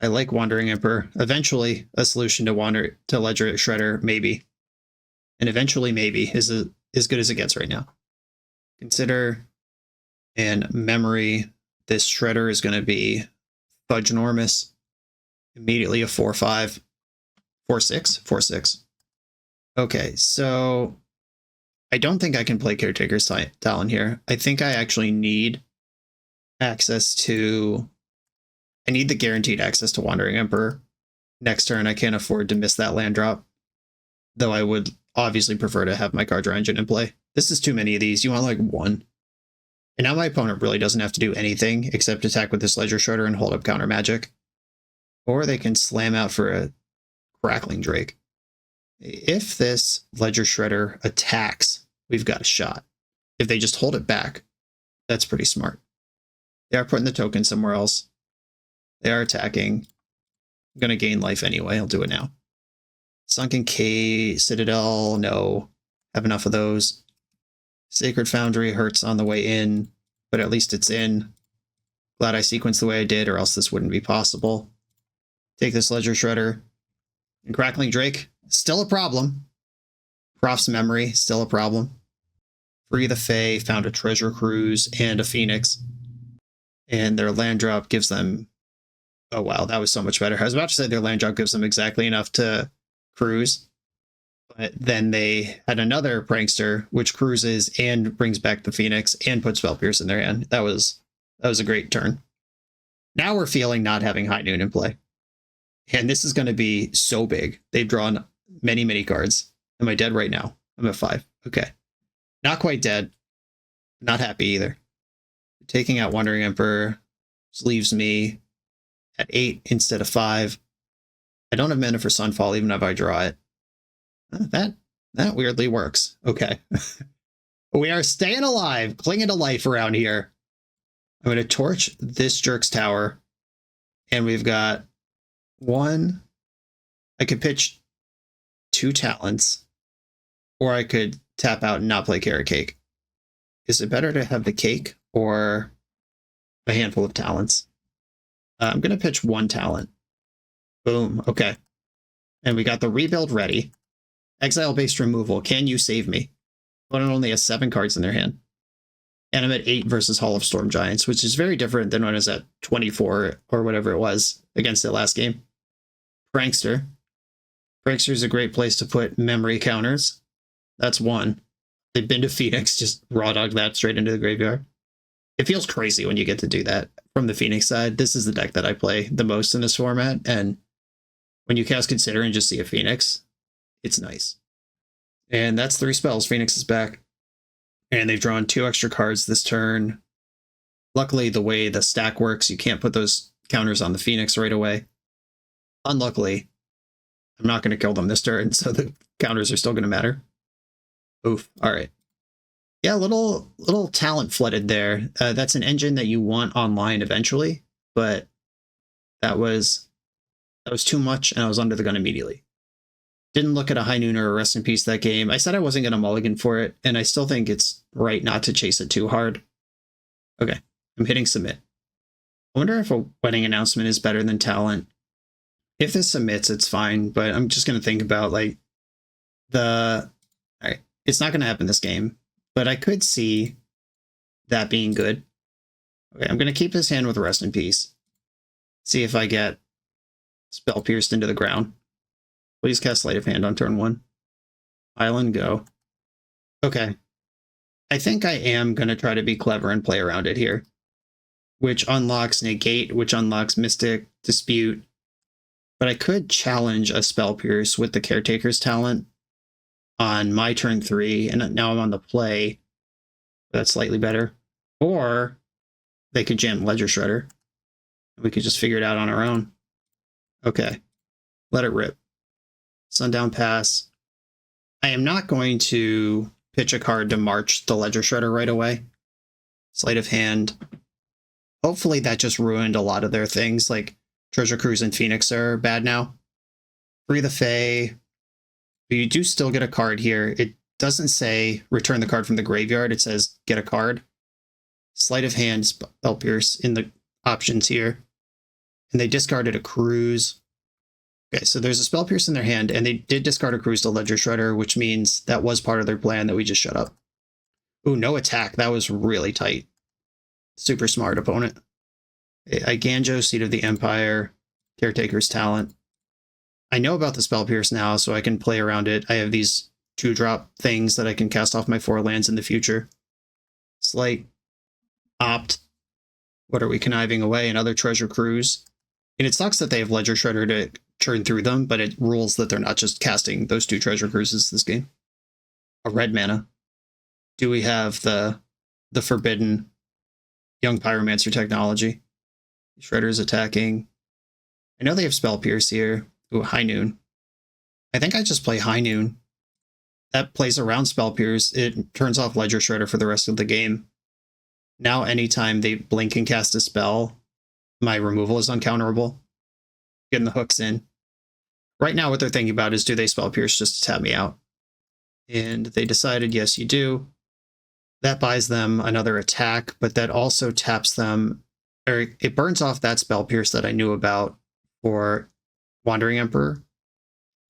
I like Wandering Emperor. Eventually, a solution to Ledger Shredder, maybe. And eventually, maybe, is as good as it gets right now. Consider and memory. This Shredder is going to be fudge enormous. Immediately a 4/5. 4/6? 4/6. Okay, so I don't think I can play Caretaker's Talon here. I think I actually need access to... I need the guaranteed access to Wandering Emperor. Next turn, I can't afford to miss that land drop. Though I would obviously prefer to have my card draw engine in play. This is too many of these. You want like one. And now my opponent really doesn't have to do anything except attack with this Ledger Shredder and hold up counter magic. Or they can slam out for a Crackling Drake. If this Ledger Shredder attacks, we've got a shot. If they just hold it back, that's pretty smart. They are putting the token somewhere else. They are attacking. I'm going to gain life anyway. I'll do it now. Sunken Citadel, no. Have enough of those. Sacred Foundry hurts on the way in, but at least it's in. Glad I sequenced the way I did, or else this wouldn't be possible. Take this Ledger Shredder. And Crackling Drake, still a problem. Prof's Memory, still a problem. Free the Fae, found a Treasure Cruise and a Phoenix. And their land drop gives them... Oh wow, that was so much better. I was about to say their land drop gives them exactly enough to cruise. But then they had another Prankster, which cruises and brings back the Phoenix and puts Spell Pierce in their hand. That was a great turn. Now we're feeling not having High Noon in play. And this is going to be so big. They've drawn many, many cards. Am I dead right now? I'm at 5. Okay. Not quite dead. Not happy either. Taking out Wandering Emperor leaves me at 8 instead of 5. I don't have mana for Sunfall even if I draw it. That weirdly works. Okay. We are staying alive, clinging to life around here. I'm going to torch this Jerk's Tower. And we've got 1. I could pitch 2 Talents. Or I could tap out and not play Carrot Cake. Is it better to have the cake or a handful of Talents? I'm going to pitch 1 Talent. Boom. Okay. And we got the rebuild ready. Exile-based removal. Can you save me? Opponent only has 7 cards in their hand. And I'm at 8 versus Hall of Storm Giants, which is very different than when I was at 24 or whatever it was against it last game. Prankster. Prankster is a great place to put memory counters. That's 1. They've been to Phoenix, just raw dog that straight into the graveyard. It feels crazy when you get to do that from the Phoenix side. This is the deck that I play the most in this format, and when you cast Consider and just see a Phoenix, it's nice. And that's 3 spells. Phoenix is back. And they've drawn 2 extra cards this turn. Luckily, the way the stack works, you can't put those counters on the Phoenix right away. Unluckily, I'm not going to kill them this turn, so the counters are still going to matter. Oof. All right. Yeah, little talent flooded there. That's an engine that you want online eventually, but that was too much, and I was under the gun immediately. Didn't look at a High Noon or a Rest in Peace that game. I said I wasn't going to mulligan for it, and I still think it's right not to chase it too hard. Okay, I'm hitting submit. I wonder if a wedding announcement is better than talent. If this submits, it's fine, but I'm just going to think about, like, all right, it's not going to happen this game, but I could see that being good. Okay, I'm going to keep this hand with Rest in Peace. See if I get Spell Pierced into the ground. Please cast Sleight of Hand on turn 1. Island, go. Okay. I think I am going to try to be clever and play around it here. Which unlocks Negate, which unlocks Mystic, Dispute. But I could challenge a Spell Pierce with the Caretaker's Talent on my turn 3, and now I'm on the play. That's slightly better. Or they could jam Ledger Shredder. We could just figure it out on our own. Okay. Let it rip. Sundown Pass. I am not going to pitch a card to march the Ledger Shredder right away. Sleight of Hand. Hopefully that just ruined a lot of their things. Like, Treasure Cruise and Phoenix are bad now. Free the Fae. You do still get a card here. It doesn't say return the card from the graveyard. It says get a card. Sleight of Hand, Spell Pierce in the options here. And they discarded a Cruise. Okay, so there's a Spell Pierce in their hand, and they did discard a Cruise to Ledger Shredder, which means that was part of their plan that we just shut up. Ooh, no attack. That was really tight. Super smart opponent. Iganjo, Seat of the Empire, Caretaker's Talent. I know about the Spell Pierce now, so I can play around it. I have these 2-drop things that I can cast off my 4 lands in the future. Slight. Opt. What are we conniving away? Another Treasure Cruise. And it sucks that they have Ledger Shredder to churn through them, but it rules that they're not just casting those 2 Treasure Cruises this game. A red mana. Do we have the forbidden Young Pyromancer technology? Shredder's attacking. I know they have Spell Pierce here. Ooh, High Noon. I think I just play High Noon. That plays around Spell Pierce. It turns off Ledger Shredder for the rest of the game. Now anytime they blink and cast a spell, my removal is uncounterable. Getting the hooks in. Right now what they're thinking about is, do they Spell Pierce just to tap me out? And they decided, yes, you do. That buys them another attack, but that also taps them, or it burns off that Spell Pierce that I knew about for Wandering Emperor.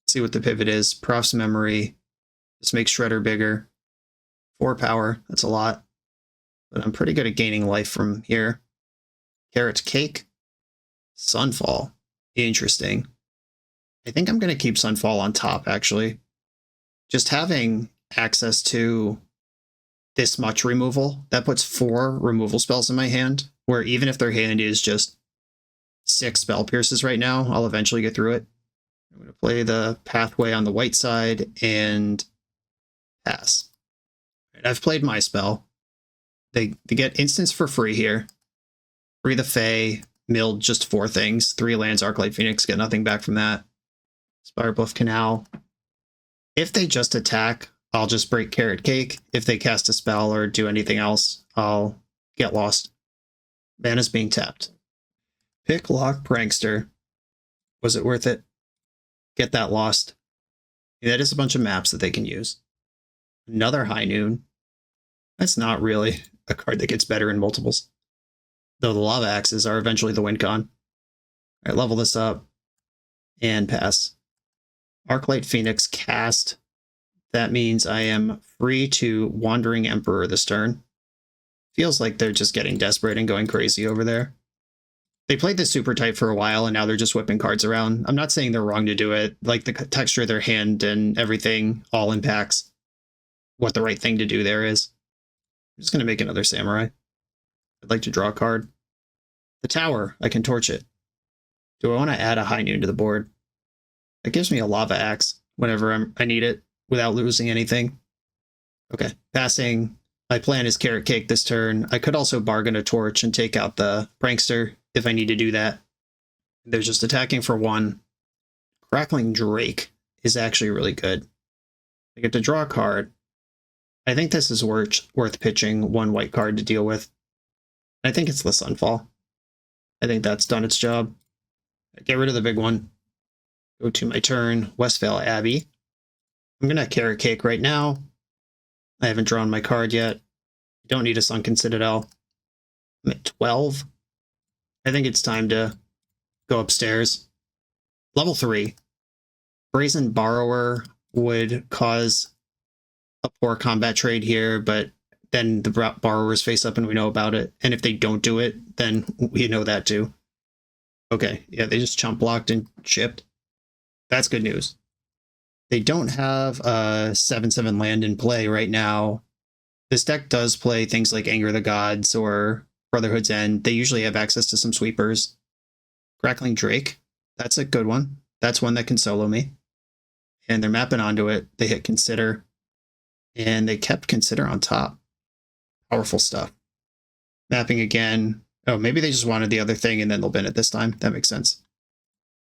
Let's see what the pivot is. Prof's Memory. Just makes Shredder bigger. 4 power. That's a lot. But I'm pretty good at gaining life from here. Carrot Cake. Sunfall. Interesting. I think I'm going to keep Sunfall on top, actually. Just having access to this much removal, that puts 4 removal spells in my hand, where even if their hand is just 6 Spell Pierces right now, I'll eventually get through it. I'm going to play the Pathway on the white side and pass. Right, I've played my spell. They get instants for free here. Free the Fae, milled just 4 things. 3 lands, Arclight Phoenix, get nothing back from that. Spire Bluff Canal. If they just attack, I'll just break Carrot Cake. If they cast a spell or do anything else, I'll get lost. Mana's being tapped. Pick Lock Prankster. Was it worth it? Get that lost. Yeah, that is a bunch of maps that they can use. Another High Noon. That's not really a card that gets better in multiples. Though the Lava Axes are eventually the win con. Alright, level this up. And pass. Arclight Phoenix cast. That means I am free to Wandering Emperor this turn. Feels like they're just getting desperate and going crazy over there. They played this super tight for a while, and now they're just whipping cards around. I'm not saying they're wrong to do it. Like, the texture of their hand and everything all impacts what the right thing to do there is. I'm just going to make another Samurai. I'd like to draw a card. The Tower, I can torch it. Do I want to add a High Noon to the board? That gives me a Lava Axe whenever I need it without losing anything. Okay, passing. My plan is Carrot Cake this turn. I could also bargain a Torch and take out the Prankster if I need to do that. They're just attacking for 1. Crackling Drake is actually really good. I get to draw a card. I think this is worth pitching 1 white card to deal with. I think it's the Sunfall. I think that's done its job. Get rid of the big one. Go to my turn, Westvale Abbey. I'm going to Carrot Cake right now. I haven't drawn my card yet. I don't need a Sunken Citadel. I'm at 12. I think it's time to go upstairs. Level 3. Brazen Borrower would cause a poor combat trade here, but then the borrowers face up and we know about it. And if they don't do it, then we know that too. Okay, yeah, they just chump blocked and chipped. That's good news. They don't have a 7/7 land in play right now. This deck does play things like Anger the Gods or Brotherhood's End. They usually have access to some sweepers. Crackling Drake, that's a good one. That's one that can solo me. And they're mapping onto it. They hit Consider. And they kept Consider on top. Powerful stuff. Mapping again. Oh, maybe they just wanted the other thing and then they'll bin it this time. That makes sense.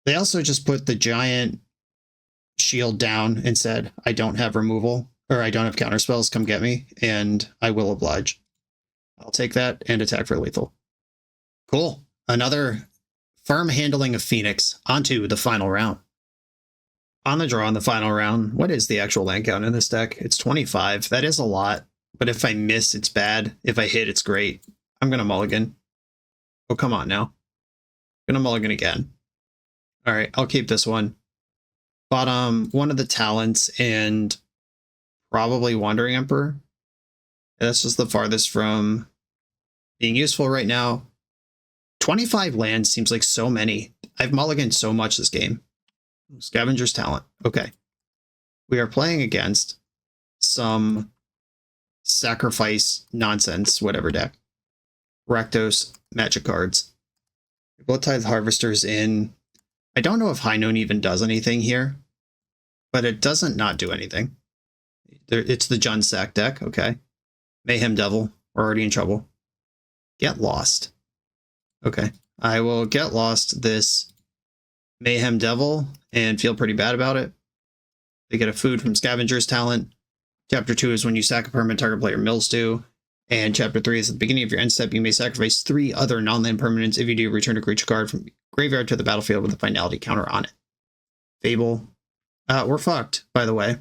They also just put the giant shield down and said, I don't have removal, or I don't have counter spells, come get me, and I will oblige. I'll take that and attack for lethal. Cool. Another Firm handling of Phoenix. On to the final round. On the draw in the final round, what is the actual land count in this deck? It's 25. That is a lot, but if I miss, it's bad. If I hit, it's great. I'm going to mulligan. Oh, come on now. I'm going to mulligan again. All right, I'll keep this one. Bottom, one of the talents and probably Wandering Emperor. That's just the farthest from being useful right now. 25 lands seems like so many. I've mulliganed so much this game. Scavenger's Talent. Okay. We are playing against some sacrifice nonsense, whatever deck. Rakdos magic cards. Bloodtithe Harvester's in. I don't know if High Noon even does anything here, but it doesn't not do anything. It's the Jund Sack deck. Okay. Mayhem Devil. We're already in trouble. Get Lost. Okay. I will get lost this Mayhem Devil and feel pretty bad about it. They get a food from Scavenger's Talent. Chapter 2 is when you sack a permanent target player mills do. And Chapter 3 is at the beginning of your end step. You may sacrifice 3 other non-land permanents. If you do, return a creature card from graveyard to the battlefield with a finality counter on it. Fable. We're fucked, by the way.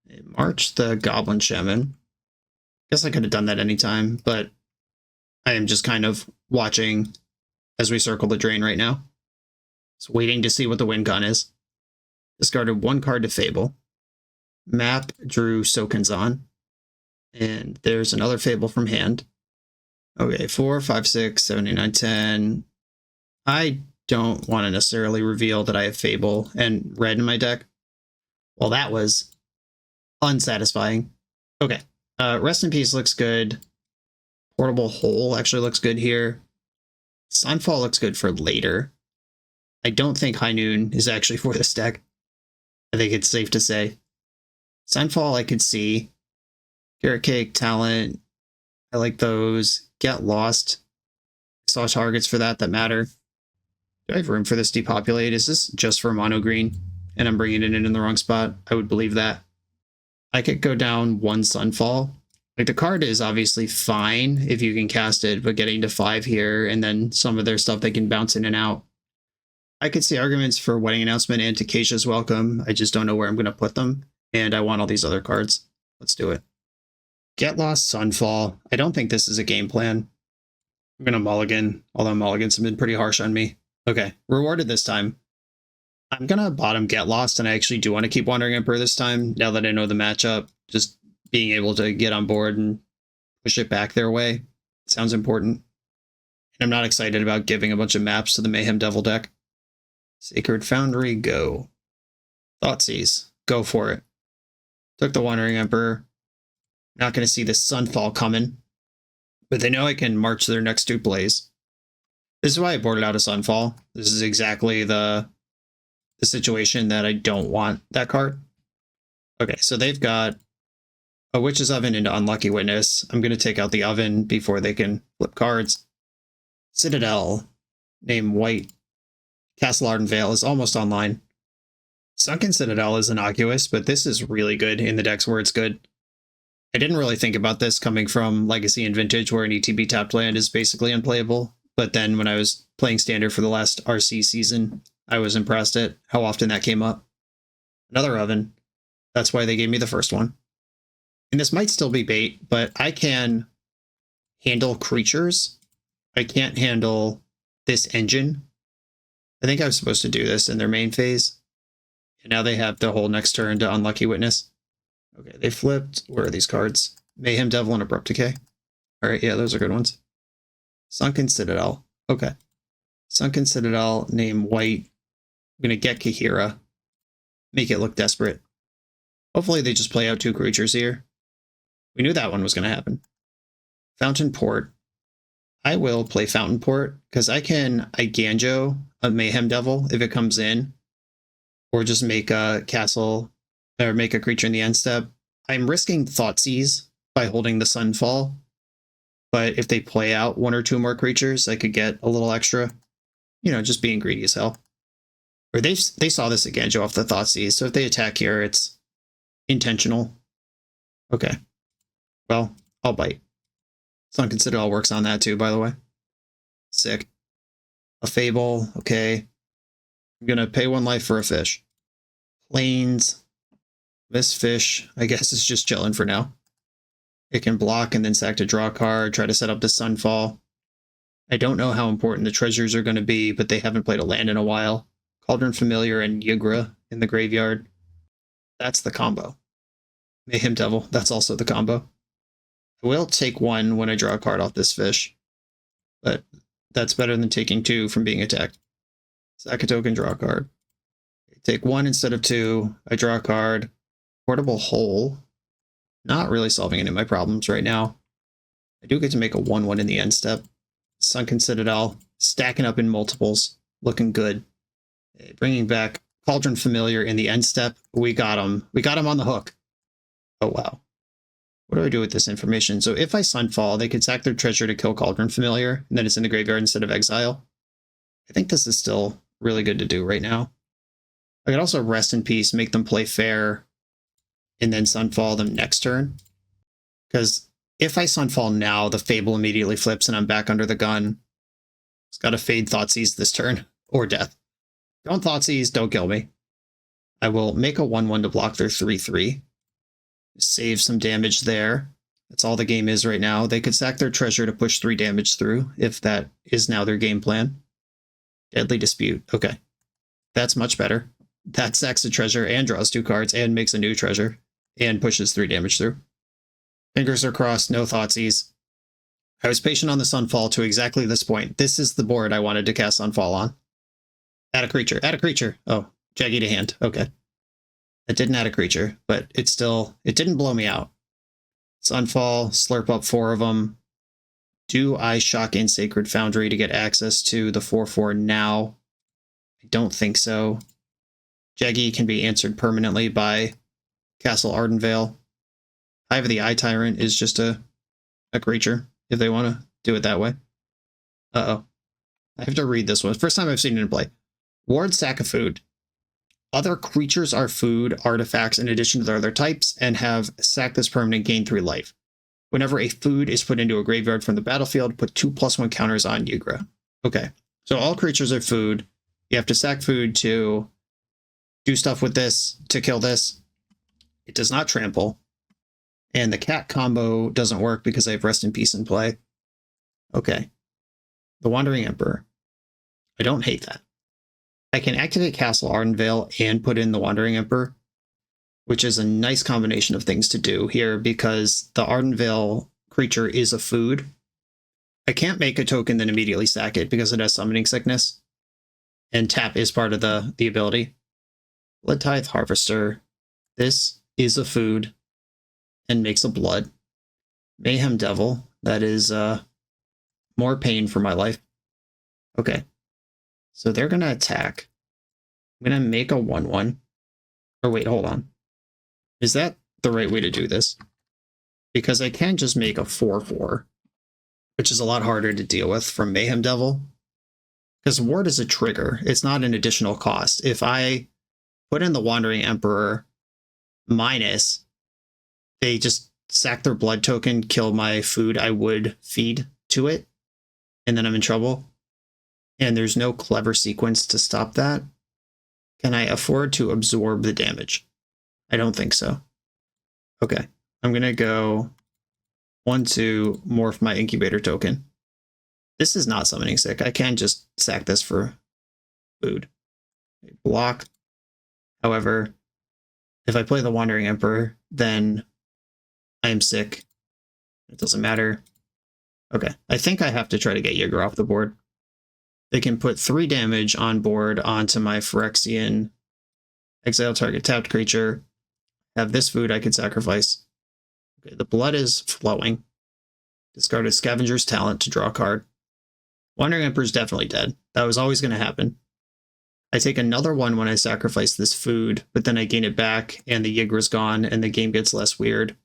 In March, the Goblin Shaman. Guess I could have done that anytime, but I am just kind of watching as we circle the drain right now. Just waiting to see what the win gun is. Discarded 1 card to Fable. Map drew Soken'Zan. And there's another Fable from hand. Okay, 4, 5, 6, 7, 8, 9, 10. I don't want to necessarily reveal that I have Fable and red in my deck. Well, that was unsatisfying. Okay, Rest in Peace looks good. Portable Hole actually looks good here. Sunfall looks good for later. I don't think High Noon is actually for this deck. I think it's safe to say. Sunfall I could see. Carrot Cake, Talent. I like those. Get Lost. I saw targets for that matter. Do I have room for this depopulate? Is this just for mono green? And I'm bringing it in the wrong spot? I would believe that. I could go down 1 Sunfall. Like, the card is obviously fine if you can cast it, but getting to 5 here, and then some of their stuff they can bounce in and out. I could see arguments for Wedding Announcement and Takesha's Welcome. I just don't know where I'm going to put them, and I want all these other cards. Let's do it. Get Lost, Sunfall. I don't think this is a game plan. I'm going to mulligan, although mulligans have been pretty harsh on me. Okay, rewarded this time. I'm going to bottom Get Lost, and I actually do want to keep Wandering Emperor this time, now that I know the matchup. Just being able to get on board and push it back their way sounds important. And I'm not excited about giving a bunch of maps to the Mayhem Devil deck. Sacred Foundry, go. Thoughtseize, go for it. Took the Wandering Emperor. Not going to see this Sunfall coming, but they know I can march their next 2 plays. This is why I boarded out a Sunfall. This is exactly the situation that I don't want that card. Okay, so they've got a Witch's Oven into Unlucky Witness. I'm going to take out the Oven before they can flip cards. Citadel, name White. Castle Ardenvale is almost online. Sunken Citadel is innocuous, but this is really good in the decks where it's good. I didn't really think about this coming from Legacy and Vintage, where an ETB tapped land is basically unplayable. But then when I was playing Standard for the last RC season, I was impressed at how often that came up. Another Oven. That's why they gave me the first one. And this might still be bait, but I can handle creatures. I can't handle this engine. I think I was supposed to do this in their main phase. And now they have the whole next turn to Unlucky Witness. Okay, they flipped. Where are these cards? Mayhem Devil and Abrupt Decay. All right, yeah, those are good ones. Sunken Citadel. Okay. Sunken Citadel, name White. I'm going to get Kahira. Make it look desperate. Hopefully they just play out 2 creatures here. We knew that one was going to happen. Fountain Port. I will play Fountain Port, because I can Iganjo a Mayhem Devil if it comes in. Or just make a castle, or make a creature in the end step. I'm risking Thoughtseize by holding the Sunfall. But if they play out 1 or 2 more creatures, I could get a little extra. You know, just being greedy as hell. Or they saw this Iganjo off the Thoughtseize, so if they attack here, it's intentional. Okay. Well, I'll bite. Sunken Citadel works on that too, by the way. Sick. A Fable, okay. I'm gonna pay 1 life for a fish. Plains. This fish, I guess, is just chilling for now. It can block and then sack to draw a card, try to set up the Sunfall. I don't know how important the treasures are going to be, but they haven't played a land in a while. Cauldron Familiar and Ygra in the graveyard. That's the combo. Mayhem Devil, that's also the combo. I will take 1 when I draw a card off this fish, but that's better than taking 2 from being attacked. Sack a token, draw a card. Take 1 instead of 2, I draw a card. Portable Hole. Not really solving any of my problems right now. I do get to make a 1/1 in the end step. Sunken Citadel, stacking up in multiples, looking good. Bringing back Cauldron Familiar in the end step. We got him. We got him on the hook. Oh, wow. What do I do with this information? So if I Sunfall, they could sack their treasure to kill Cauldron Familiar, and then it's in the graveyard instead of exile. I think this is still really good to do right now. I could also Rest in Peace, make them play fair, and then Sunfall them next turn. Because if I Sunfall now, the Fable immediately flips and I'm back under the gun. It's got to Fade Thoughtseize this turn, or death. Don't Thoughtseize, don't kill me. I will make a 1/1 to block their 3/3. Save some damage there. That's all the game is right now. They could sack their treasure to push 3 damage through, if that is now their game plan. Deadly Dispute, okay. That's much better. That sacks a treasure and draws 2 cards and makes a new treasure and pushes 3 damage through. Fingers are crossed, no Thoughtseize. I was patient on the Sunfall to exactly this point. This is the board I wanted to cast Sunfall on. Add a creature, add a creature. Oh, Jaggy to hand, okay. It didn't add a creature, but it didn't blow me out. Sunfall, slurp up 4 of them. Do I shock in Sacred Foundry to get access to the 4/4 now? I don't think so. Jaggy can be answered permanently by Castle Ardenvale. Hive of the Eye Tyrant is just a creature, if they want to do it that way. Uh-oh. I have to read this one. First time I've seen it in play. Ward Sack of Food. Other creatures are food artifacts in addition to their other types and have sack this permanent, gain 3 life. Whenever a food is put into a graveyard from the battlefield, put 2/+1 counters on Ygra. Okay, so all creatures are food. You have to sack food to do stuff with this, to kill this. It does not trample. And the cat combo doesn't work because I have Rest in Peace in play. Okay. The Wandering Emperor. I don't hate that. I can activate Castle Ardenvale and put in the Wandering Emperor, which is a nice combination of things to do here because the Ardenvale creature is a food. I can't make a token then immediately sack it because it has Summoning Sickness. And tap is part of the ability. Blood Tithe Harvester. This is a food and makes a blood. Mayhem Devil. That is more pain for my life. Okay. So they're going to attack. I'm going to make a 1/1. Or wait, hold on. Is that the right way to do this? Because I can just make a 4/4, which is a lot harder to deal with from Mayhem Devil. Because Ward is a trigger. It's not an additional cost. If I put in the Wandering Emperor minus, they just sack their blood token, kill my food I would feed to it, and then I'm in trouble. And there's no clever sequence to stop that. Can I afford to absorb the damage? I don't think so. Okay, I'm going to go 1/2, morph my Incubator token. This is not Summoning Sick. I can just sack this for food. Block. However, if I play the Wandering Emperor, then I am sick. It doesn't matter. Okay, I think I have to try to get Ygra off the board. They can put 3 damage on board onto my Phyrexian. Exile target tapped creature. Have this food I could sacrifice. Okay, the blood is flowing. Discard a Scavenger's Talent to draw a card. Wandering Emperor is definitely dead. That was always going to happen. I take another one when I sacrifice this food, but then I gain it back, and the Ygra's gone, and the game gets less weird.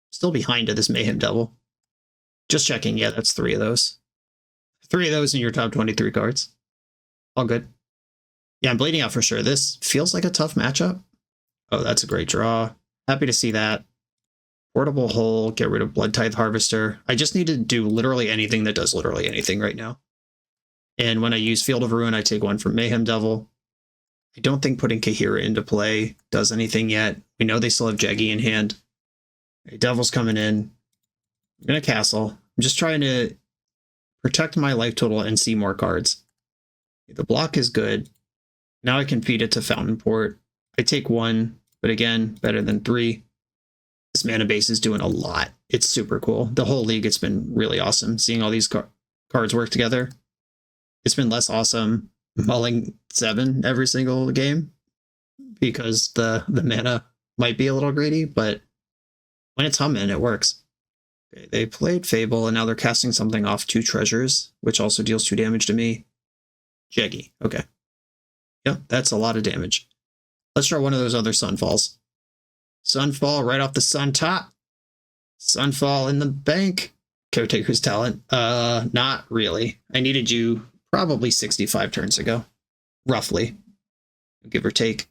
Still behind to this Mayhem Devil. Just checking. Yeah, that's 3 of those. 3 of those in your top 23 cards. All good. Yeah, I'm bleeding out for sure. This feels like a tough matchup. Oh, that's a great draw. Happy to see that. Portable Hole, get rid of Blood Tithe Harvester. I just need to do literally anything that does literally anything right now. And when I use Field of Ruin, I take one from Mayhem Devil. I don't think putting Kahira into play does anything yet. We know they still have Jeggy in hand. Okay, Devil's coming in. I'm going to castle. I'm just trying to protect my life total and see more cards. The block is good. Now I can feed it to Fountain Port. I take one, but again, better than 3. This mana base is doing a lot. It's super cool. The whole league, it's been really awesome seeing all these cards work together. It's been less awesome mulling 7 every single game because the mana might be a little greedy, but when it's humming, it works. Okay, they played Fable, and now they're casting something off 2 treasures, which also deals 2 damage to me. Jeggy. Okay. Yep, that's a lot of damage. Let's try one of those other Sunfalls. Sunfall right off the sun top. Sunfall in the bank. Caretaker's talent. Not really. I needed you probably 65 turns ago. Roughly. Give or take.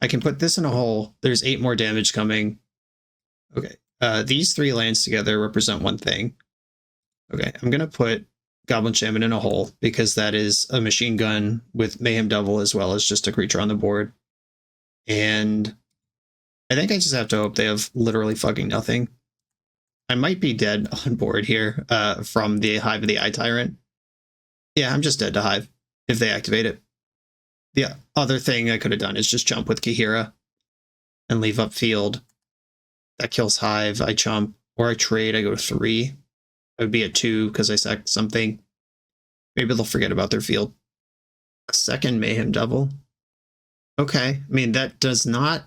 I can put this in a hole. There's 8 more damage coming. Okay. These 3 lands together represent one thing. Okay, I'm going to put Goblin Shaman in a hole because that is a machine gun with Mayhem Devil as well as just a creature on the board. And I think I just have to hope they have literally fucking nothing. I might be dead on board here from the Hive of the Eye Tyrant. Yeah, I'm just dead to Hive if they activate it. The other thing I could have done is just jump with Kahira and leave up field. That kills Hive. I chump, or I trade. I go 3. I would be at 2 because I sacked something. Maybe they'll forget about their field. A second Mayhem Devil. Okay. I mean, that does not...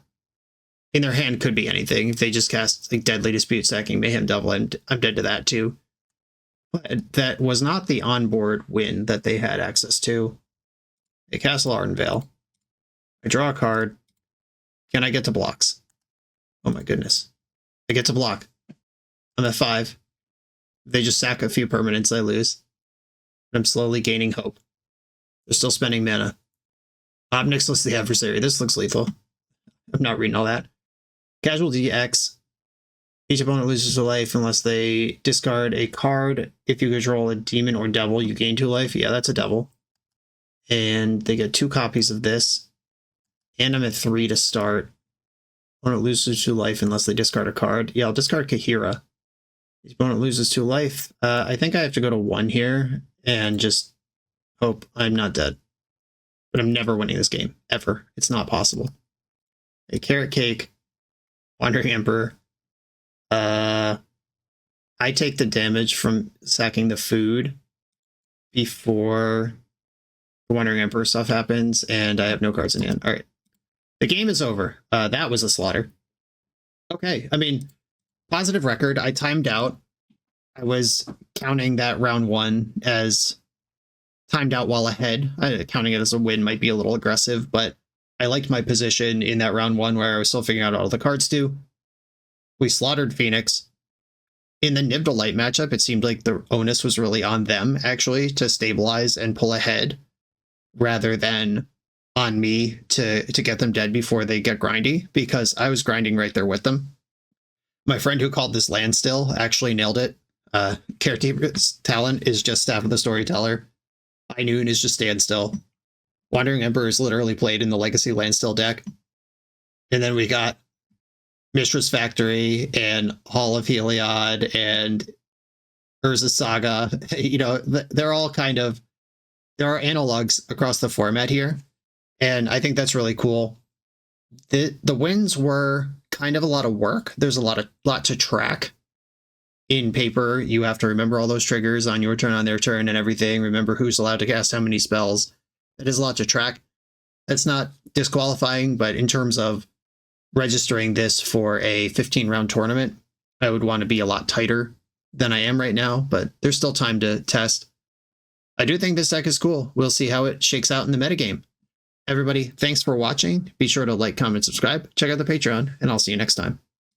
In their hand could be anything. If they just cast like Deadly Dispute sacking Mayhem Devil, I'm dead to that too. But that was not the onboard win that they had access to. They castle Ardenvale. I draw a card. Can I get to blocks? Oh my goodness. I get to block. I'm at 5. They just sack a few permanents, I lose. I'm slowly gaining hope. They're still spending mana. Obnixless the adversary. This looks lethal. I'm not reading all that. Casualty X. Each opponent loses a life unless they discard a card. If you control a demon or devil, you gain 2 life. Yeah, that's a devil. And they get 2 copies of this. And I'm at 3 to start. Opponent loses 2 life unless they discard a card. Yeah, I'll discard Kahira. Each opponent loses 2 life. I think I have to go to 1 here and just hope I'm not dead. But I'm never winning this game. Ever. It's not possible. A Carrot Cake. Wandering Emperor. I take the damage from sacking the food before the Wandering Emperor stuff happens, and I have no cards in hand. All right. The game is over. That was a slaughter. Okay. I mean, positive record. I timed out. I was counting that round 1 as timed out while ahead. Counting it as a win might be a little aggressive, but I liked my position in that round 1 where I was still figuring out all the cards too. We slaughtered Phoenix. In the Nibdelite matchup, it seemed like the onus was really on them, actually, to stabilize and pull ahead, rather than on me to get them dead before they get grindy, because I was grinding right there with them. My friend who called this Landstill actually nailed it. Caretaker's talent is just Staff of the Storyteller. High Noon is just Standstill. Wandering Emperor is literally played in the Legacy Landstill deck. And then we got Mishra's Factory and Hall of Heliod and Urza Saga. You know, they're all kind of... There are analogs across the format here. And I think that's really cool. The wins were kind of a lot of work. There's a lot to track. In paper, you have to remember all those triggers on your turn, on their turn, and everything. Remember who's allowed to cast how many spells. That is a lot to track. That's not disqualifying, but in terms of registering this for a 15-round tournament, I would want to be a lot tighter than I am right now, but there's still time to test. I do think this deck is cool. We'll see how it shakes out in the metagame. Everybody, thanks for watching. Be sure to like, comment, subscribe. Check out the Patreon, and I'll see you next time.